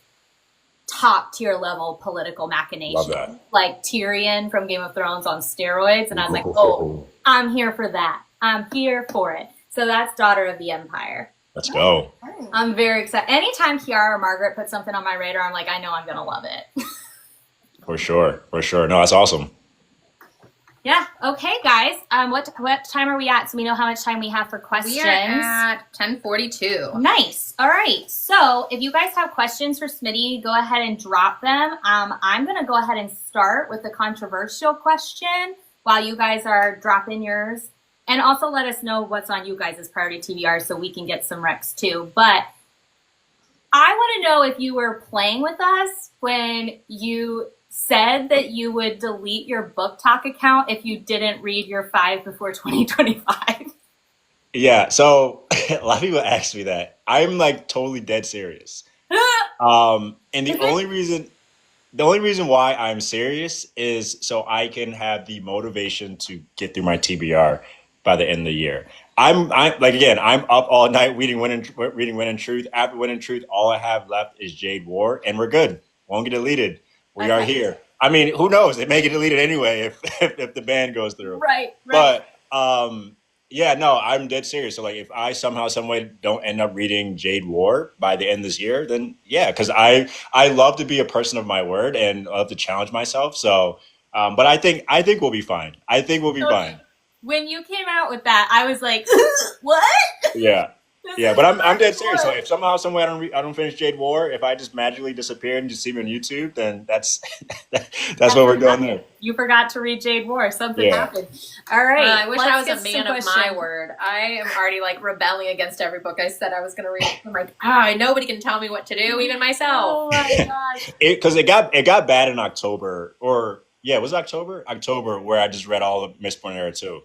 top tier level political machination. Love that. Like Tyrion from Game of Thrones on steroids. And I was like, oh, I'm here for that. I'm here for it. So that's Daughter of the Empire. Let's go. I'm very excited. Anytime Kiara or Margaret put something on my radar, I'm like, I know I'm going to love it. For sure. No, that's awesome. Yeah. Okay, guys. What time are we at? So we know how much time we have for questions. We are at 10:42. Nice. All right. So if you guys have questions for Smitty, go ahead and drop them. I'm going to go ahead and start with the controversial question while you guys are dropping yours. And also let us know what's on you guys' priority TBR so we can get some recs too. But I want to know if you were playing with us when you said that you would delete your Book Talk account if you didn't read your 5 before 2025. Yeah, so a lot of people ask me that. I'm like totally dead serious. And the only reason why I'm serious is so I can have the motivation to get through my TBR by the end of the year. I'm up all night reading When in Truth. After When in Truth, all I have left is Jade War, and we're good. Won't get deleted. We are here. I mean, who knows? It may get deleted anyway if the ban goes through. Right. But yeah, no, I'm dead serious. So like, if I somehow, some way don't end up reading Jade War by the end of this year, then yeah, because I love to be a person of my word and love to challenge myself. So, but I think we'll be fine. I think we'll be fine. When you came out with that, I was like, what? Yeah. Yeah, but I'm dead serious. So if somehow, some way I don't finish Jade War, if I just magically disappear and just see me on YouTube, then that's what we're doing there. You forgot to read Jade War. Something happened. All right. I wish I was a man of my word. I am already like rebelling against every book I said I was going to read. I'm like, nobody can tell me what to do, even myself. Oh my gosh. Because it got bad in October, or yeah, was it October? October, where I just read all of Mistborn Era 2.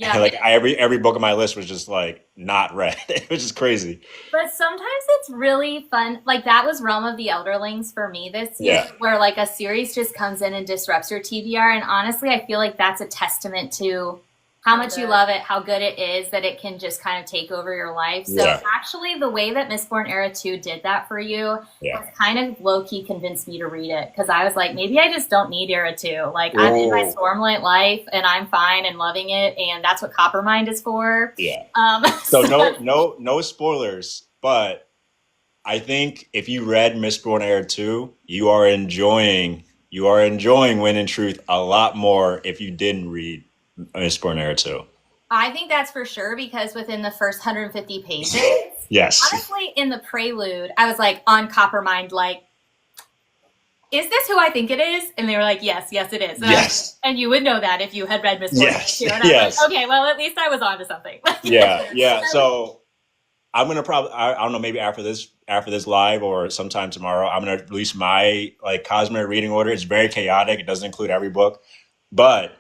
Yeah. Like every book on my list was just like not read. It was just crazy. But sometimes it's really fun. Like that was Realm of the Elderlings for me this year, where like a series just comes in and disrupts your TBR. And honestly, I feel like that's a testament to how much you love it, how good it is, that it can just kind of take over your life. So actually the way that Mistborn Era 2 did that for you has kind of low-key convinced me to read it. Because I was like, maybe I just don't need Era 2. Like I'm in my Stormlight life and I'm fine and loving it. And that's what Coppermind is for. Yeah. So no spoilers, but I think if you read Mistborn Era 2, you are enjoying When in Truth a lot more if you didn't read Mistborn Era 2. I think that's for sure, because within the first 150 pages, yes. Honestly, in the prelude, I was like on Coppermind, like, is this who I think it is? And they were like, yes, it is. And you would know that if you had read Mistborn Era 2. And I was like, okay, well, at least I was onto something. Yeah. So I'm gonna probably, I don't know, maybe after this live or sometime tomorrow, I'm gonna release my like Cosmere reading order. It's very chaotic. It doesn't include every book, but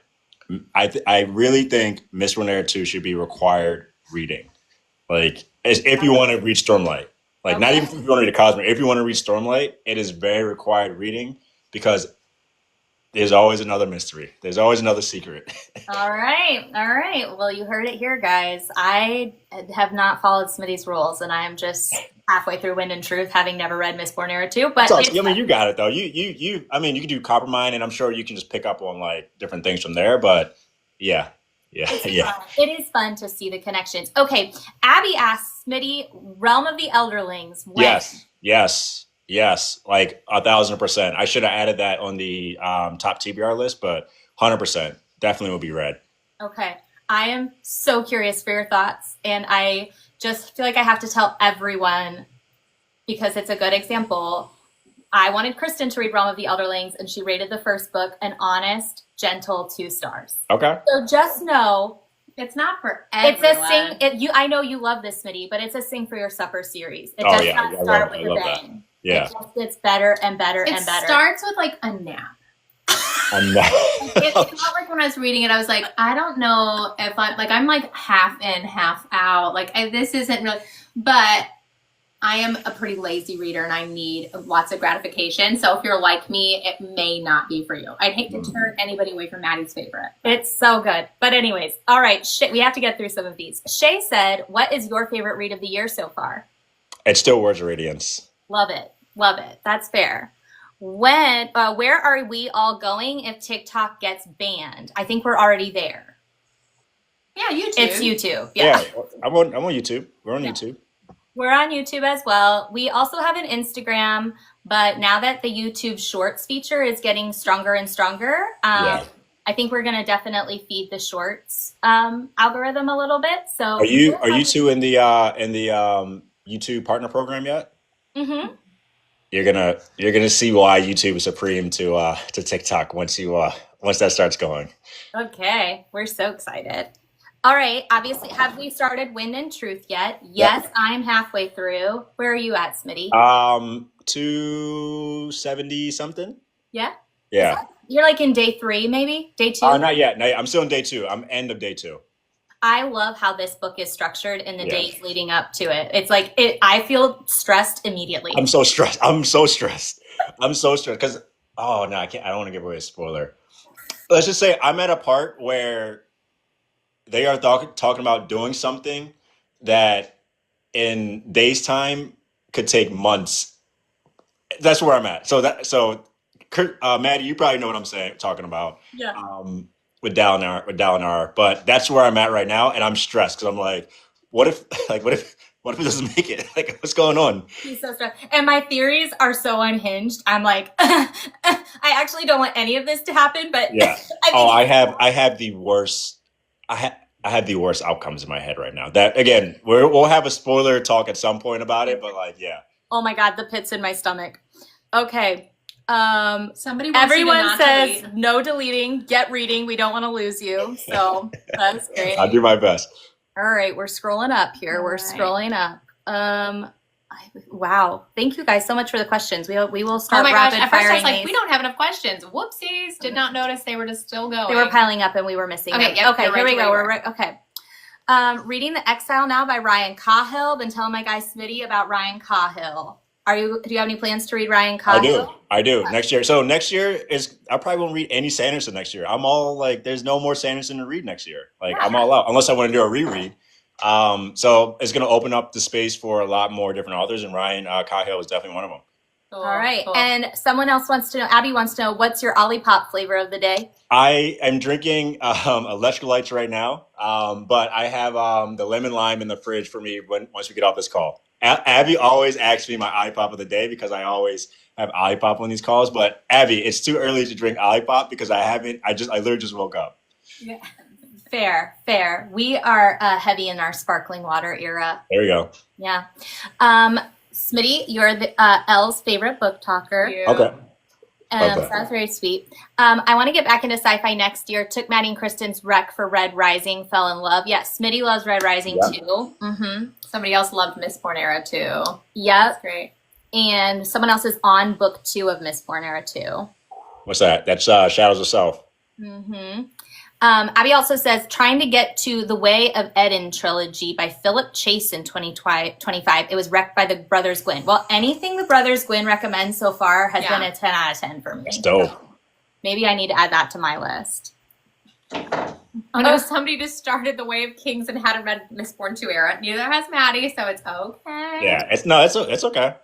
I really think Mistborn Era 2 should be required reading. Like, if you want to read Stormlight. Like, not even if you want to read Cosmere. If you want to read Stormlight, it is very required reading, because there's always another mystery. There's always another secret. All right. Well, you heard it here, guys. I have not followed Smitty's rules, and I am just halfway through Wind and Truth, having never read Mistborn Era 2. But I mean, you got it though. You can do Coppermind, and I'm sure you can just pick up on like different things from there. But yeah. It is fun to see the connections. Okay, Abby asks, Smitty, Realm of the Elderlings. When? Yes. Like 1,000%. I should have added that on the top TBR list, but 100% definitely will be read. Okay. I am so curious for your thoughts, and I just feel like I have to tell everyone because it's a good example. I wanted Kristen to read Realm of the Elderlings, and she rated the first book an honest, gentle 2 stars. Okay. So just know it's not for everyone. It's a sing. I know you love this, Smitty, but it's a sing for your supper series. It Oh, does yeah, not I start love with a that. bang. Yeah. It just gets better and better It and better. starts with like a nap. It's not like when I was reading it, I was like, I don't know if I'm like half in, half out. Like this isn't really, but I am a pretty lazy reader and I need lots of gratification. So if you're like me, it may not be for you. I'd hate to turn anybody away from Maddie's favorite. It's so good. But anyways, all right, we have to get through some of these. Shay said, what is your favorite read of the year so far? It's still Words of Radiance. Love it. Love it. That's fair. Where are we all going if TikTok gets banned? I think we're already there. Yeah, YouTube. It's YouTube. Yeah. I'm on YouTube. We're on YouTube. We're on YouTube as well. We also have an Instagram, but now that the YouTube Shorts feature is getting stronger and stronger, I think we're going to definitely feed the Shorts algorithm a little bit. So are you two in the YouTube partner program yet? Mm-hmm. You're gonna see why YouTube is supreme to TikTok once that starts going. Okay, we're so excited. All right, obviously, have we started Wind and Truth yet? Yes, yep. I'm halfway through. Where are you at, Smitty? 270 something. Yeah. Yeah. You're like in day 3, maybe day 2. Not yet. I'm still in day 2. I'm end of day 2. I love how this book is structured in the days leading up to it. It's like I feel stressed immediately. I'm so stressed because I don't want to give away a spoiler. Let's just say I'm at a part where they are talking about doing something that in days' time could take months. That's where I'm at. So Maddie, you probably know what I'm talking about. Yeah. With Dalinar, but that's where I'm at right now, and I'm stressed because I'm like, what if it doesn't make it? Like, what's going on? He's so stressed, and my theories are so unhinged. I'm like, I actually don't want any of this to happen, but yeah. I have the worst. I have the worst outcomes in my head right now. That again, we'll have a spoiler talk at some point about it, but Oh my God, the pits in my stomach. Okay. Everyone says no deleting, get reading. We don't want to lose you. So that's great. I'll do my best. All right. We're scrolling up here. Scrolling up. Wow. Thank you guys so much for the questions. We will start rapid at first I was firing like, we don't have enough questions. Whoopsies. Did not notice they were just still going. They were piling up and we were missing them. Yep, okay, here we go. We're right. Okay. Reading The Exile now by Ryan Cahill. Been telling my guy Smitty about Ryan Cahill. Do you have any plans to read Ryan Cahill? I do. Next year. So next year I probably won't read any Sanderson next year. I'm all like, there's no more Sanderson to read next year. I'm all out unless I want to do a reread. So it's going to open up the space for a lot more different authors, and Ryan Cahill is definitely one of them. Cool, all right. Cool. And someone else wants to know, Abby wants to know, what's your Olipop flavor of the day? I am drinking electrolytes right now, but I have the lemon lime in the fridge for me once we get off this call. Abby always asks me my Olipop of the day because I always have Olipop on these calls. But Abby, it's too early to drink Olipop because I literally just woke up. Yeah. Fair. We are heavy in our sparkling water era. There we go. Yeah. Smitty, you're the Elle's favorite book talker. Yeah. Okay. Sounds very sweet. I want to get back into sci-fi next year. Took Maddie and Kristen's rec for Red Rising. Fell in love. Yes, Smitty loves Red Rising too. Mm-hmm. Somebody else loved Mistborn Era too. Yep. That's great. And someone else is on book 2 of Mistborn Era too. What's that? That's Shadows of Self. Mm-hmm. Abby also says, trying to get to The Way of Eden trilogy by Philip Chase in 2025. It was wrecked by the Brothers Gwyn. Well, anything the Brothers Gwyn recommend so far has been a 10 out of 10 for me. That's dope. So maybe I need to add that to my list. Oh no, somebody just started The Way of Kings and hadn't read Mistborn 2 Era. Neither has Maddie, so it's okay. Yeah, it's okay.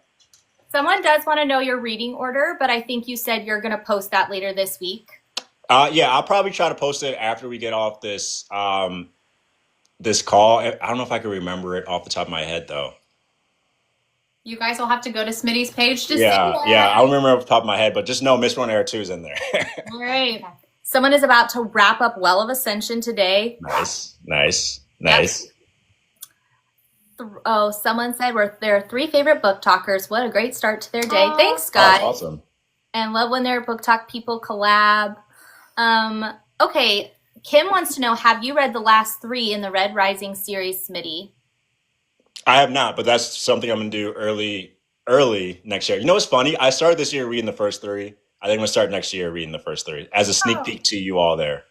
Someone does want to know your reading order, but I think you said you're going to post that later this week. Yeah, I'll probably try to post it after we get off this this call. I don't know if I can remember it off the top of my head though. You guys will have to go to Smitty's page to see Yeah, that. yeah, I don't remember off the top of my head, but just know Mistborn Era 2 is in there. All right. Someone is about to wrap up Well of Ascension today. Nice. Oh, someone said we're their 3 favorite book talkers. What a great start to their day. Thanks, guys. Oh, awesome. And love when their book talk people collab. Okay, Kim wants to know, have you read the last 3 in the Red Rising series, Smitty? I have not, but that's something I'm going to do early next year. You know what's funny? I started this year reading the first 3. I think I'm going to start next year reading the first 3 as a sneak peek to you all there.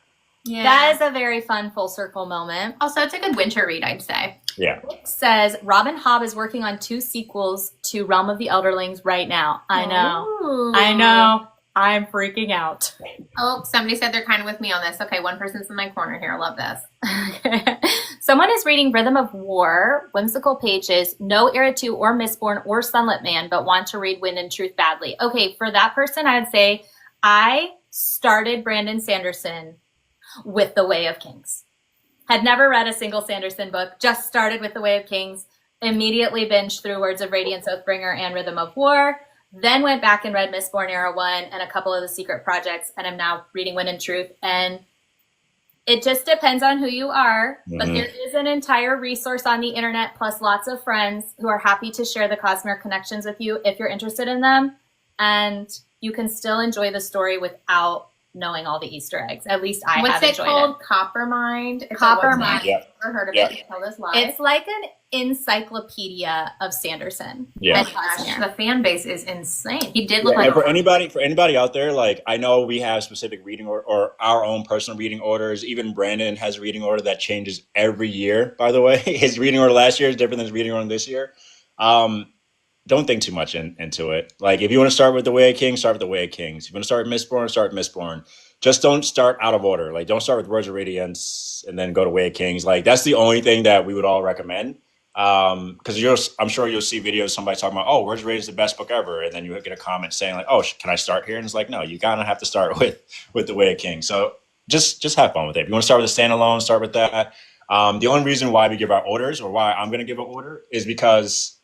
Yeah. That is a very fun full circle moment. Also, it's a good winter read, I'd say. Yeah. Nick says, Robin Hobb is working on 2 sequels to Realm of the Elderlings right now. I know. I'm freaking out. Oh, somebody said they're kind of with me on this. Okay, one person's in my corner here. I love this. Someone is reading Rhythm of War, whimsical pages, no Era 2 or Mistborn or Sunlit Man, but want to read Wind and Truth badly. Okay, for that person, I'd say I started Brandon Sanderson with The Way of Kings. Had never read a single Sanderson book, just started with The Way of Kings, immediately binged through Words of Radiance, Oathbringer, and Rhythm of War, then went back and read Mistborn Era 1 and a couple of the secret projects, and I'm now reading Wind and Truth. And it just depends on who you are, but there is an entire resource on the internet, plus lots of friends who are happy to share the Cosmere connections with you if you're interested in them. And you can still enjoy the story without knowing all the Easter eggs. At least I have enjoyed it. What's it called? Coppermind? Coppermind. Yeah. Never heard of Yeah. it until this live. It's like an encyclopedia of Sanderson. Yeah. And Gosh, Cosmere. the fan base is insane. He did look Yeah, like and for anybody out there, like I know we have specific reading or our own personal reading orders. Even Brandon has a reading order that changes every year. By the way, his reading order last year is different than his reading order this year. Don't think too much into it. Like if you want to start with The Way of Kings, start with The Way of Kings. If you want to start with Mistborn, start with Mistborn. Just don't start out of order. Like don't start with Words of Radiance and then go to Way of Kings. Like that's the only thing that we would all recommend. Because I'm sure you'll see videos somebody talking about, oh, Words of Radiance is the best book ever, and then you get a comment saying like, oh, can I start here? And it's like, no, you gotta have to start with The Way of Kings. So just have fun with it. If you want to start with a standalone, start with that. The only reason why we give our orders, or why I'm going to give an order, is because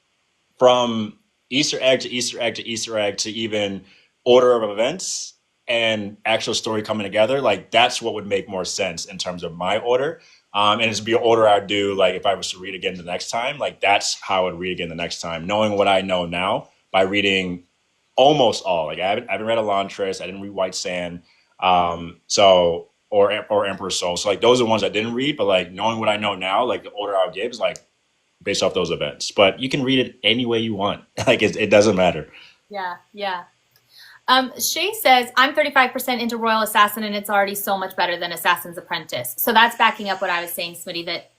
from Easter egg to Easter egg to Easter egg to even order of events and actual story coming together, like that's what would make more sense in terms of my order. And it's be an order I'd do, like if I was to read again the next time, like that's how I would read again the next time, knowing what I know now by reading almost all. Like I haven't read Elantris, I didn't read White Sand, or Emperor's Soul. So like those are the ones I didn't read, but like knowing what I know now, like the order I would give is like based off those events. But you can read it any way you want. Like it doesn't matter. Yeah. Shay says, I'm 35% into Royal Assassin and it's already so much better than Assassin's Apprentice. So that's backing up what I was saying, Smitty, that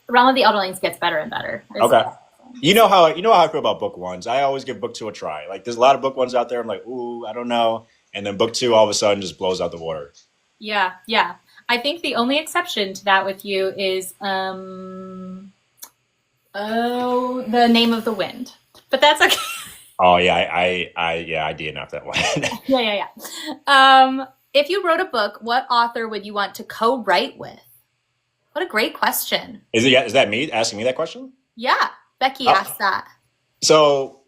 Realm of the Elderlings gets better and better. Okay. You know how I feel about book ones. I always give book 2 a try. Like there's a lot of book ones out there. I'm like, ooh, I don't know. And then book 2 all of a sudden just blows out the water. Yeah. I think the only exception to that with you is The Name of the Wind. But that's okay. Oh yeah, I DNF'd that one. Yeah. If you wrote a book, what author would you want to co-write with? What a great question. Is that me asking me that question? Yeah, Becky asked that. So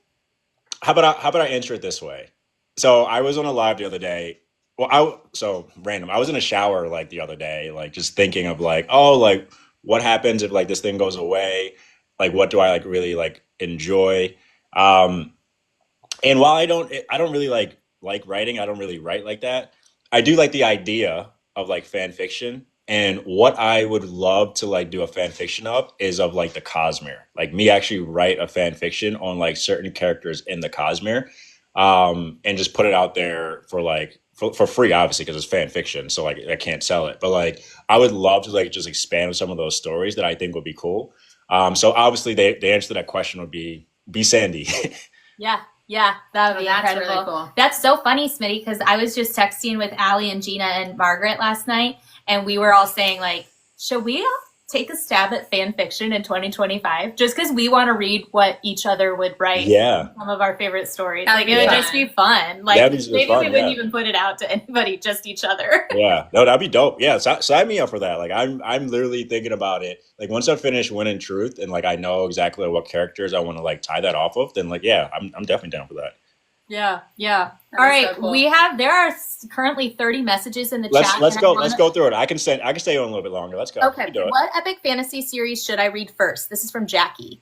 how about I answer it this way? So I was on a live the other day. Well, random. I was in a shower like the other day, like just thinking of like, oh, like what happens if like this thing goes away? Like what do I like really like enjoy? And while I don't really like writing, I don't really write like that. I do like the idea of like fan fiction. And what I would love to like do a fan fiction of is of like the Cosmere. Like me actually write a fan fiction on like certain characters in the Cosmere, and just put it out there for like for free, obviously, because it's fan fiction. So like I can't sell it. But like I would love to like just expand some of those stories that I think would be cool. So obviously the answer to that question would be Sandy. Yeah, that would be that's incredible. really cool. That's so funny, Smitty, because I was just texting with Allie and Gina and Margaret last night, and we were all saying, like, should we all take a stab at fan fiction in 2025? Just because we want to read what each other would write. Yeah. Some of our favorite stories. That'd Like, it would just be fun. Like, That'd be maybe fun, we wouldn't yeah. even put it out to anybody, just each other. Yeah, no, that'd be dope. Yeah, sign me up for that. Like I'm literally thinking about it. Like once I finish Wind and Truth and like I know exactly what characters I want to like tie that off of, then like yeah, I'm definitely down for that. Yeah. All That right, so cool. there are currently 30 messages in the chat. Let's go through it. I can stay on a little bit longer. Let's go. Okay. What epic fantasy series should I read first? This is from Jackie.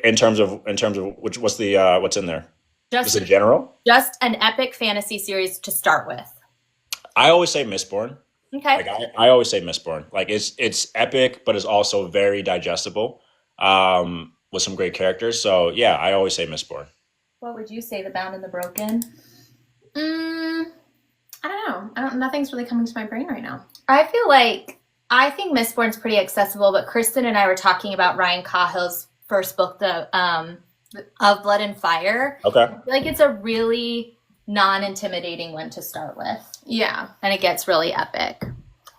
In terms of what's in there? Just in general? Just an epic fantasy series to start with. I always say Mistborn. Okay. Like I always say Mistborn. Like it's epic, but it's also very digestible, with some great characters. So yeah, I always say Mistborn. What would you say, The Bound and the Broken? I don't know. Nothing's really coming to my brain right now. I think Mistborn's pretty accessible, but Kristen and I were talking about Ryan Cahill's first book, Of Blood and Fire. Okay. I feel like it's a really non-intimidating one to start with. Yeah. And it gets really epic.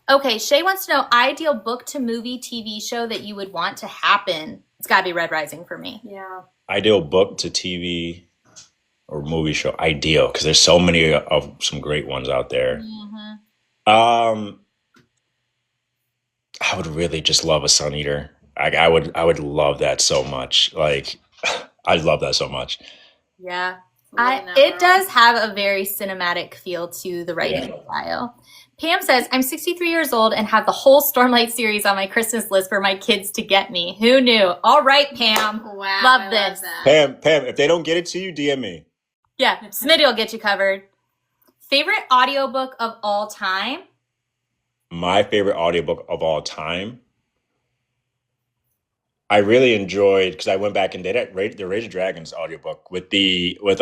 Okay, Shay wants to know, ideal book to movie TV show that you would want to happen. It's got to be Red Rising for me. Yeah. Ideal book to TV or movie show. Ideal, because there's so many of some great ones out there. Mm-hmm. I would really just love a Sun Eater. I would love that so much. Like, I love that so much. Yeah. It does have a very cinematic feel to the writing style. Pam says, I'm 63 years old and have the whole Stormlight series on my Christmas list for my kids to get me. Who knew? All right, Pam. Wow. Love this. Pam, if they don't get it to you, DM me. Yeah, Smitty will get you covered. Favorite audiobook of all time? My favorite audiobook of all time. I really enjoyed, because I went back and did it, the Rage of Dragons audiobook with what's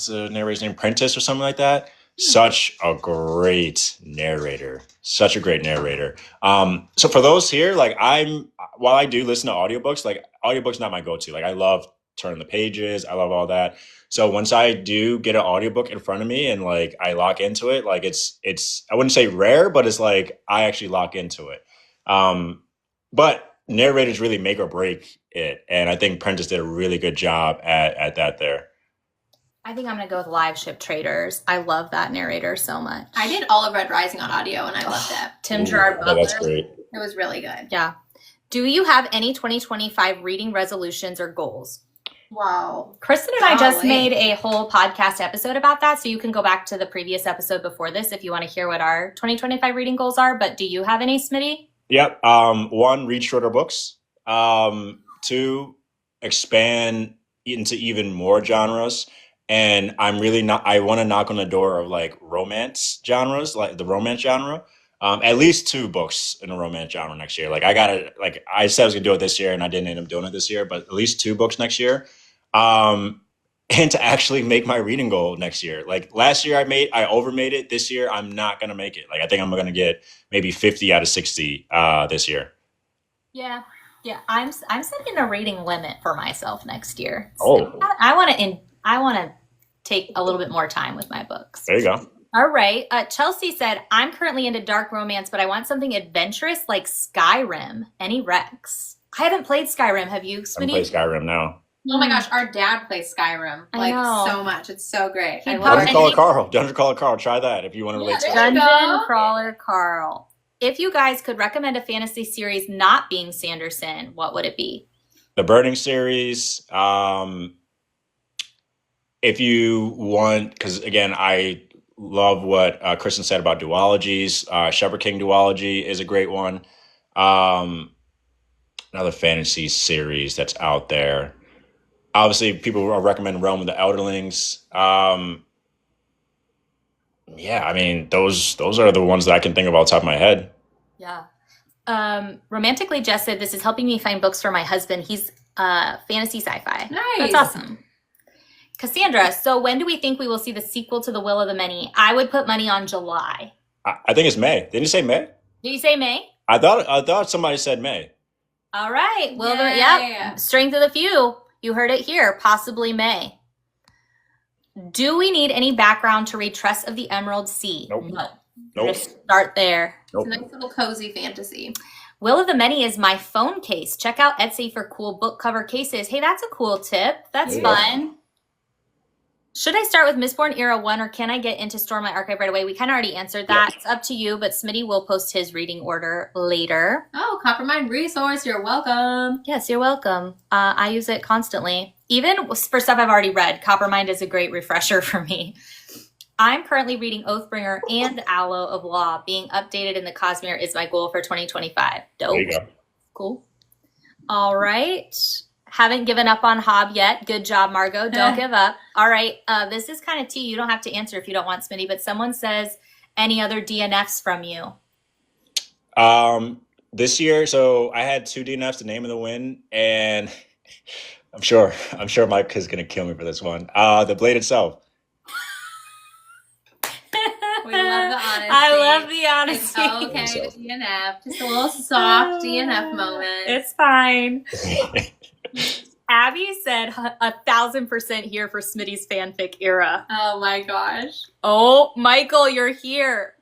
the narrator's name? Prentice or something like that. Such a great narrator. Such a great narrator. So for those here, like while I do listen to audiobooks, like audiobooks not my go-to. Like I love turning the pages. I love all that. So once I do get an audiobook in front of me and like I lock into it, like it's I wouldn't say rare, but it's like I actually lock into it. But narrators really make or break it. And I think Prentice did a really good job at that there. I think I'm going to go with Live Ship Traders. I love that narrator so much. I did all of Red Rising on audio and I loved it. Tim Gerard Butler. That's great. It was really good. Yeah. Do you have any 2025 reading resolutions or goals? Wow. Kristen and I just Golly. made a whole podcast episode about that. So you can go back to the previous episode before this if you want to hear what our 2025 reading goals are. But do you have any, Smitty? Yep. 1, read shorter books. 2, expand into even more genres. And I want to knock on the door of like romance genres, like the romance genre. At least 2 books in the romance genre next year. Like I said I was gonna do it this year and I didn't end up doing it this year, but at least 2 books next year. And to actually make my reading goal next year. Like last year I overmade it. This year I'm not gonna make it. Like I think I'm gonna get maybe 50 out of 60 this year. Yeah. I'm setting a rating limit for myself next year. Oh. I want to take a little bit more time with my books. There you go. All right. Chelsea said, I'm currently into dark romance, but I want something adventurous like Skyrim. Any recs? I haven't played Skyrim. Have you, Smitty? I'm playing Skyrim now. Oh my gosh, our dad plays Skyrim I know. so much. It's so great. He I probably- love it. Dungeon Crawler Carl. Try that if you want to relate to it. there you Dungeon go. Crawler Carl. If you guys could recommend a fantasy series not being Sanderson, what would it be? The Burning series. If you want, because again, I love what Kristen said about duologies. Shepherd King duology is a great one. Another fantasy series that's out there. Obviously, people recommend Realm of the Elderlings. Yeah, I mean, those are the ones that I can think of off the top of my head. Yeah. Romantically, Jess said, this is helping me find books for my husband. He's fantasy sci-fi. Nice. That's awesome. Cassandra, so when do we think we will see the sequel to The Will of the Many? I would put money on July. I think it's May. Didn't you say May? Did you say May? I thought somebody said May. All right. Well, Yeah. Strength of the few. You heard it here. Possibly May. Do we need any background to read Trust of the Emerald Sea? Nope. No. Nope. Just start there. Nope. It's a nice little cozy fantasy. Will of the Many is my phone case. Check out Etsy for cool book cover cases. Hey, that's a cool tip. That's Yeah. fun. Should I start with Mistborn Era 1 or can I get into Stormlight Archive right away? We kind of already answered that. It's up to you, but Smitty will post his reading order later. Oh, Coppermine resource. You're welcome. Yes, you're welcome. I use it constantly. Even for stuff I've already read, Coppermind is a great refresher for me. I'm currently reading Oathbringer and Aloe of Law. Being updated in the Cosmere is my goal for 2025. Dope. There you go. Cool. All right. Haven't given up on Hob yet. Good job, Margot. Don't give up. All right. This is kind of tea. You don't have to answer if you don't want, Smitty, but someone says, any other DNFs from you? This year, so I had 2 DNFs, The Name of the Wind, and I'm sure Mike is going to kill me for this one. The Blade itself. We love the honesty. I love the honesty. It's okay with DNF. Just a little soft DNF moment. It's fine. Abby said 1,000% here for Smitty's fanfic era. Oh my gosh. Oh, Michael, you're here.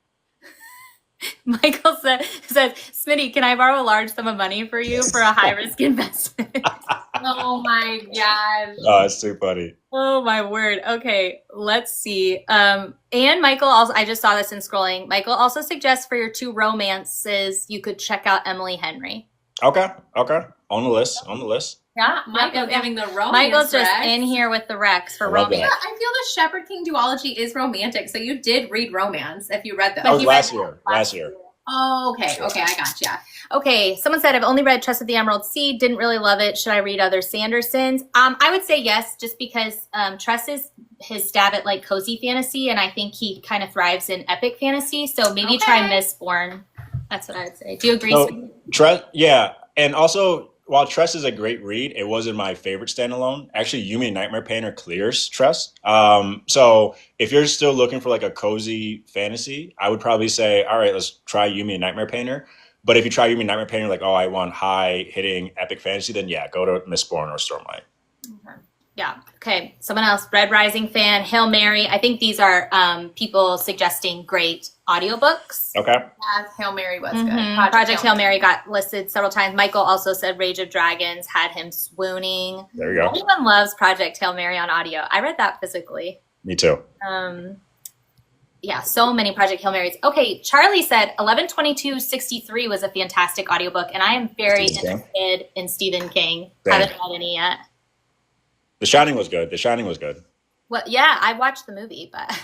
Michael says, Smitty, can I borrow a large sum of money for you for a high-risk investment? Oh my gosh. Oh, it's too funny. Oh my word. Okay, let's see. And Michael also, I just saw this in scrolling. Michael also suggests for your 2 romances, you could check out Emily Henry. Okay. On the list. Yeah, Michael giving the romance. Michael's just Rex. in here with the Rex for I love romance. Yeah, I feel the Shepherd King duology is romantic, so you did read romance if you read those. That was last year. Oh, okay, I gotcha. Okay, someone said, I've only read Trust of the Emerald Sea, didn't really love it. Should I read other Sandersons? I would say yes, just because Trust is his stab at like cozy fantasy, and I think he kind of thrives in epic fantasy, so maybe try Mistborn. That's what I would say. Do you agree? So, Trust, yeah, and also, while Trust is a great read, it wasn't my favorite standalone. Actually, Yumi Nightmare Painter clears Trust. So if you're still looking for like a cozy fantasy, I would probably say, all right, let's try Yumi Nightmare Painter. But if you try Yumi Nightmare Painter, like, oh, I want high-hitting epic fantasy, then yeah, go to Mistborn or Stormlight. Yeah. Okay. Someone else, Red Rising fan, Hail Mary. I think these are people suggesting great audiobooks. Okay. Yeah, Hail Mary was good. Project Hail Mary got listed several times. Michael also said Rage of Dragons had him swooning. There you go. Everyone loves Project Hail Mary on audio. I read that physically. Me too. Yeah, so many Project Hail Marys. Okay, Charlie said 11/22/63 was a fantastic audiobook, and I am very interested in Stephen King. Same. Haven't read any yet. The Shining was good. Well, yeah, I watched the movie, but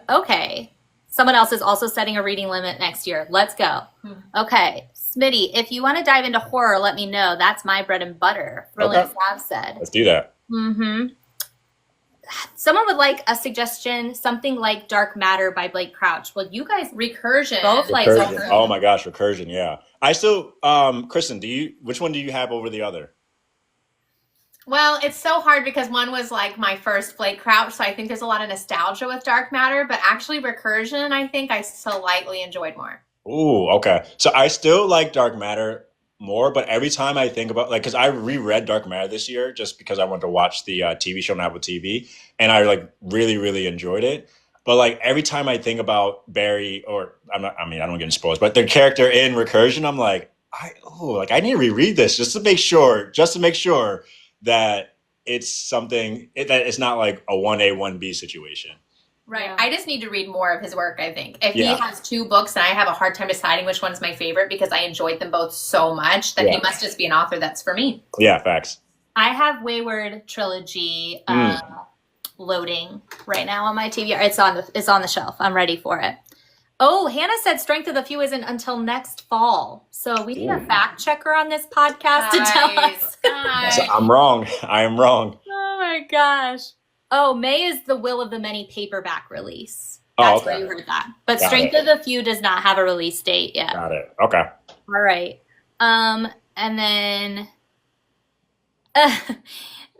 okay. Someone else is also setting a reading limit next year. Let's go. Okay, Smitty, if you want to dive into horror, let me know. That's my bread and butter. Thrilling Sav said. Let's do that. Someone would like a suggestion, something like Dark Matter by Blake Crouch. Well, you guys Recursion. both like Recursion. Oh my gosh, Recursion, yeah. I still, Kristen, which one do you have over the other? Well, it's so hard because one was like my first Blake Crouch, so I think there's a lot of nostalgia with Dark Matter, but actually Recursion, I think I slightly enjoyed more. Ooh, okay. So I still like Dark Matter more, but every time I think about, like, because I reread Dark Matter this year just because I wanted to watch the TV show on Apple TV, and I like really, really enjoyed it. But like every time I think about Barry, or I don't get spoilers, but their character in Recursion, I'm like, I need to reread this just to make sure that it's something that it's not like a 1A, 1B situation. Right. Yeah. I just need to read more of his work, I think. If he has 2 books and I have a hard time deciding which one's my favorite because I enjoyed them both so much, then he must just be an author that's for me. Yeah, facts. I have Wayward Trilogy loading right now on my TBR. It's on the shelf. I'm ready for it. Oh, Hannah said Strength of the Few isn't until next fall. So we need a fact checker on this podcast to tell us. So I'm wrong. I am wrong. Oh my gosh. Oh, May is the Will of the Many paperback release. That's where you heard that. But Strength of the Few does not have a release date yet. Got it. Okay. All right. And then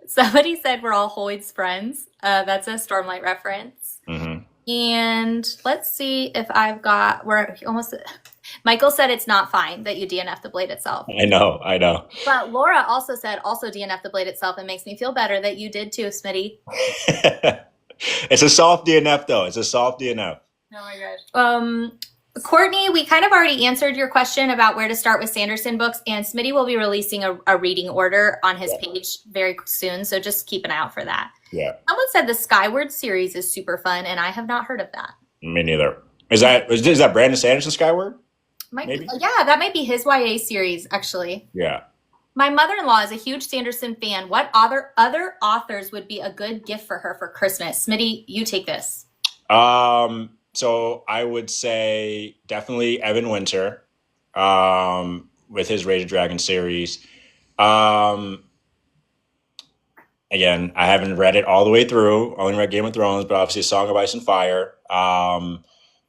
somebody said we're all Hoyd's friends. That's a Stormlight reference. Mm-hmm. And let's see if I've got, Michael said it's not fine that you DNF the blade itself. I know. But Laura also said DNF the blade itself. It makes me feel better that you did too, Smitty. It's a soft DNF though. It's a soft DNF. Oh my gosh. Courtney, we kind of already answered your question about where to start with Sanderson books, and Smitty will be releasing a reading order on his page very soon, so just keep an eye out for that. Yeah. Someone said the Skyward series is super fun, and I have not heard of that. Me neither. Is that Brandon Sanderson Skyward? Maybe. Yeah, that might be his YA series, actually. Yeah. My mother-in-law is a huge Sanderson fan. What other authors would be a good gift for her for Christmas? Smitty, you take this. So I would say definitely Evan Winter, with his Rage of Dragon series. Again, I haven't read it all the way through. Only read Game of Thrones, but obviously Song of Ice and Fire.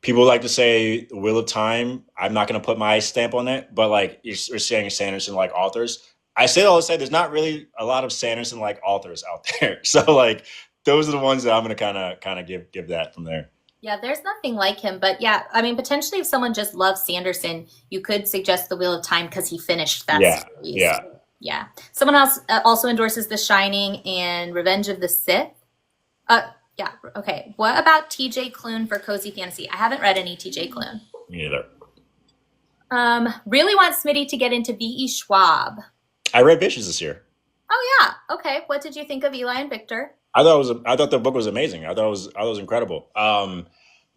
People like to say Wheel of Time. I'm not going to put my stamp on it, but like you're saying Sanderson like authors. I say all to say there's not really a lot of Sanderson like authors out there. So like those are the ones that I'm going to kind of give that from there. Yeah, there's nothing like him, but yeah, I mean, potentially if someone just loves Sanderson, you could suggest The Wheel of Time because he finished that series. Yeah. Someone else also endorses The Shining and Revenge of the Sith. Yeah, okay. What about TJ Klune for Cozy Fantasy? I haven't read any TJ Klune. Me neither. Really want Smitty to get into V.E. Schwab. I read Bitches this year. Oh yeah. Okay. What did you think of Eli and Victor? I thought the book was amazing. I thought it was incredible.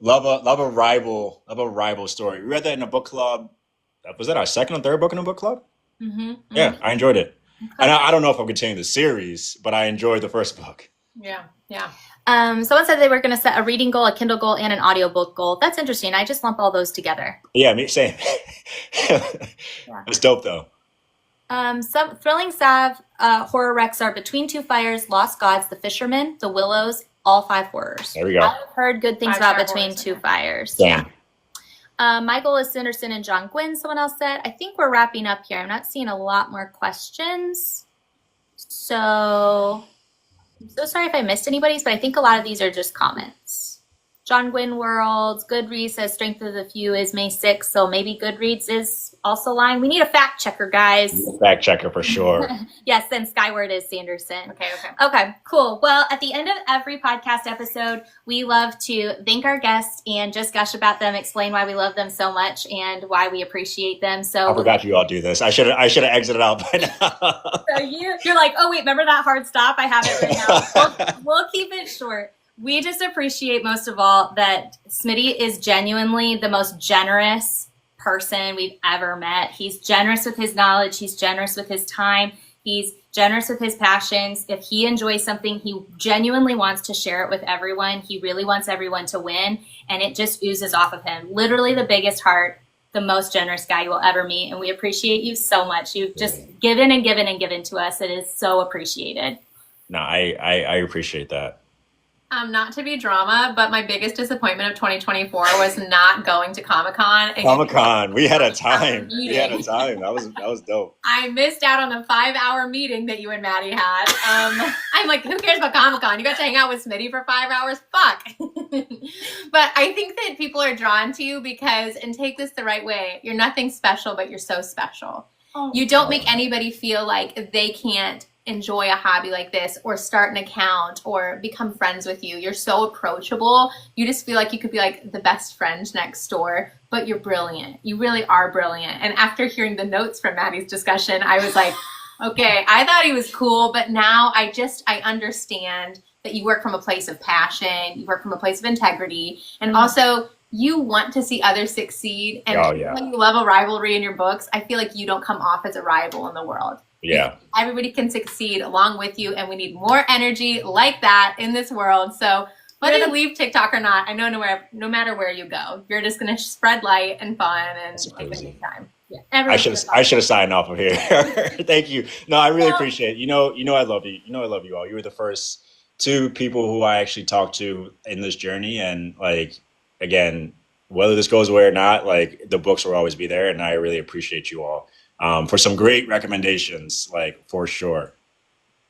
Love a rival story. We read that in a book club. Was that our second or third book in a book club? Mm-hmm. Yeah, I enjoyed it. Okay. And I don't know if I'll continue the series, but I enjoyed the first book. Yeah. Someone said they were going to set a reading goal, a Kindle goal, and an audiobook goal. That's interesting. I just lump all those together. Yeah, me same. It's dope though. Some thrilling salve horror recs are Between Two Fires, Lost Gods, The Fisherman, The Willows, all 5 horrors. There we go. I've heard good things about Between Two Fires. Yeah. Michael is Sanderson and John Gwynn, someone else said. I think we're wrapping up here. I'm not seeing a lot more questions. So I'm so sorry if I missed anybody's, but I think a lot of these are just comments. John Gwynn World, Goodreads says Strength of the Few is May 6th, so maybe Goodreads is also lying. We need a fact checker, guys. Fact checker for sure. Yes, then Skyward is Sanderson. Okay, cool. Well, at the end of every podcast episode, we love to thank our guests and just gush about them, explain why we love them so much and why we appreciate them. So I forgot you all do this. I should have exited out by now. So you're like, oh wait, remember that hard stop? I have it right now. We'll keep it short. We just appreciate most of all that Smitty is genuinely the most generous person we've ever met. He's generous with his knowledge. He's generous with his time. He's generous with his passions. If he enjoys something, he genuinely wants to share it with everyone. He really wants everyone to win, and it just oozes off of him. Literally the biggest heart, the most generous guy you will ever meet, and we appreciate you so much. You've just given and given and given to us. It is so appreciated. No, I appreciate that. Not to be drama, but my biggest disappointment of 2024 was not going to Comic-Con. Comic-Con, we had a time. That was dope. I missed out on the 5-hour meeting that you and Maddie had. I'm like, who cares about Comic-Con? You got to hang out with Smitty for 5 hours? Fuck. But I think that people are drawn to you because, and take this the right way, you're nothing special, but you're so special. You don't make anybody feel like they can't enjoy a hobby like this or start an account or become friends with you. You're so approachable. You just feel like you could be like the best friend next door, but you're brilliant. You really are brilliant. And after hearing the notes from Maddie's discussion, I was like, okay, I thought he was cool, but now I understand that you work from a place of passion, you work from a place of integrity, and also you want to see others succeed. And when you love a rivalry in your books, I feel like you don't come off as a rival in the world. Yeah. Everybody can succeed along with you, and we need more energy like that in this world. So whether you leave TikTok or not, I know no matter where you go, you're just going to spread light and fun and have a good time. Yeah. I should have signed off of here. Thank you. No, I really appreciate it. You know I love you. You know I love you all. You were the first 2 people who I actually talked to in this journey, and like again, whether this goes away or not, like the books will always be there, and I really appreciate you all. For some great recommendations, like for sure.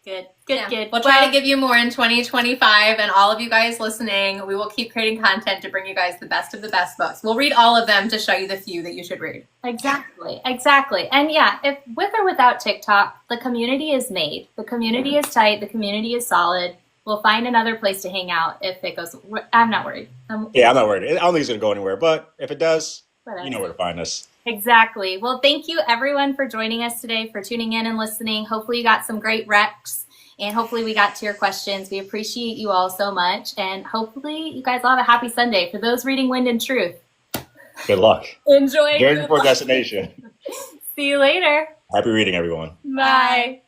Good. We'll try to give you more in 2025, and all of you guys listening, we will keep creating content to bring you guys the best of the best books. We'll read all of them to show you the few that you should read. Exactly. And yeah, if with or without TikTok, the community is made. The community is tight. The community is solid. We'll find another place to hang out if it goes. I'm not worried. I'm not worried. I don't think it's going to go anywhere, but if it does, you know where to find us. Exactly. Well, thank you everyone for joining us today, for tuning in and listening. Hopefully you got some great recs. And hopefully we got to your questions. We appreciate you all so much. And hopefully you guys all have a happy Sunday. For those reading Wind and Truth, good luck. Enjoy. Journey before destination. See you later. Happy reading, everyone. Bye.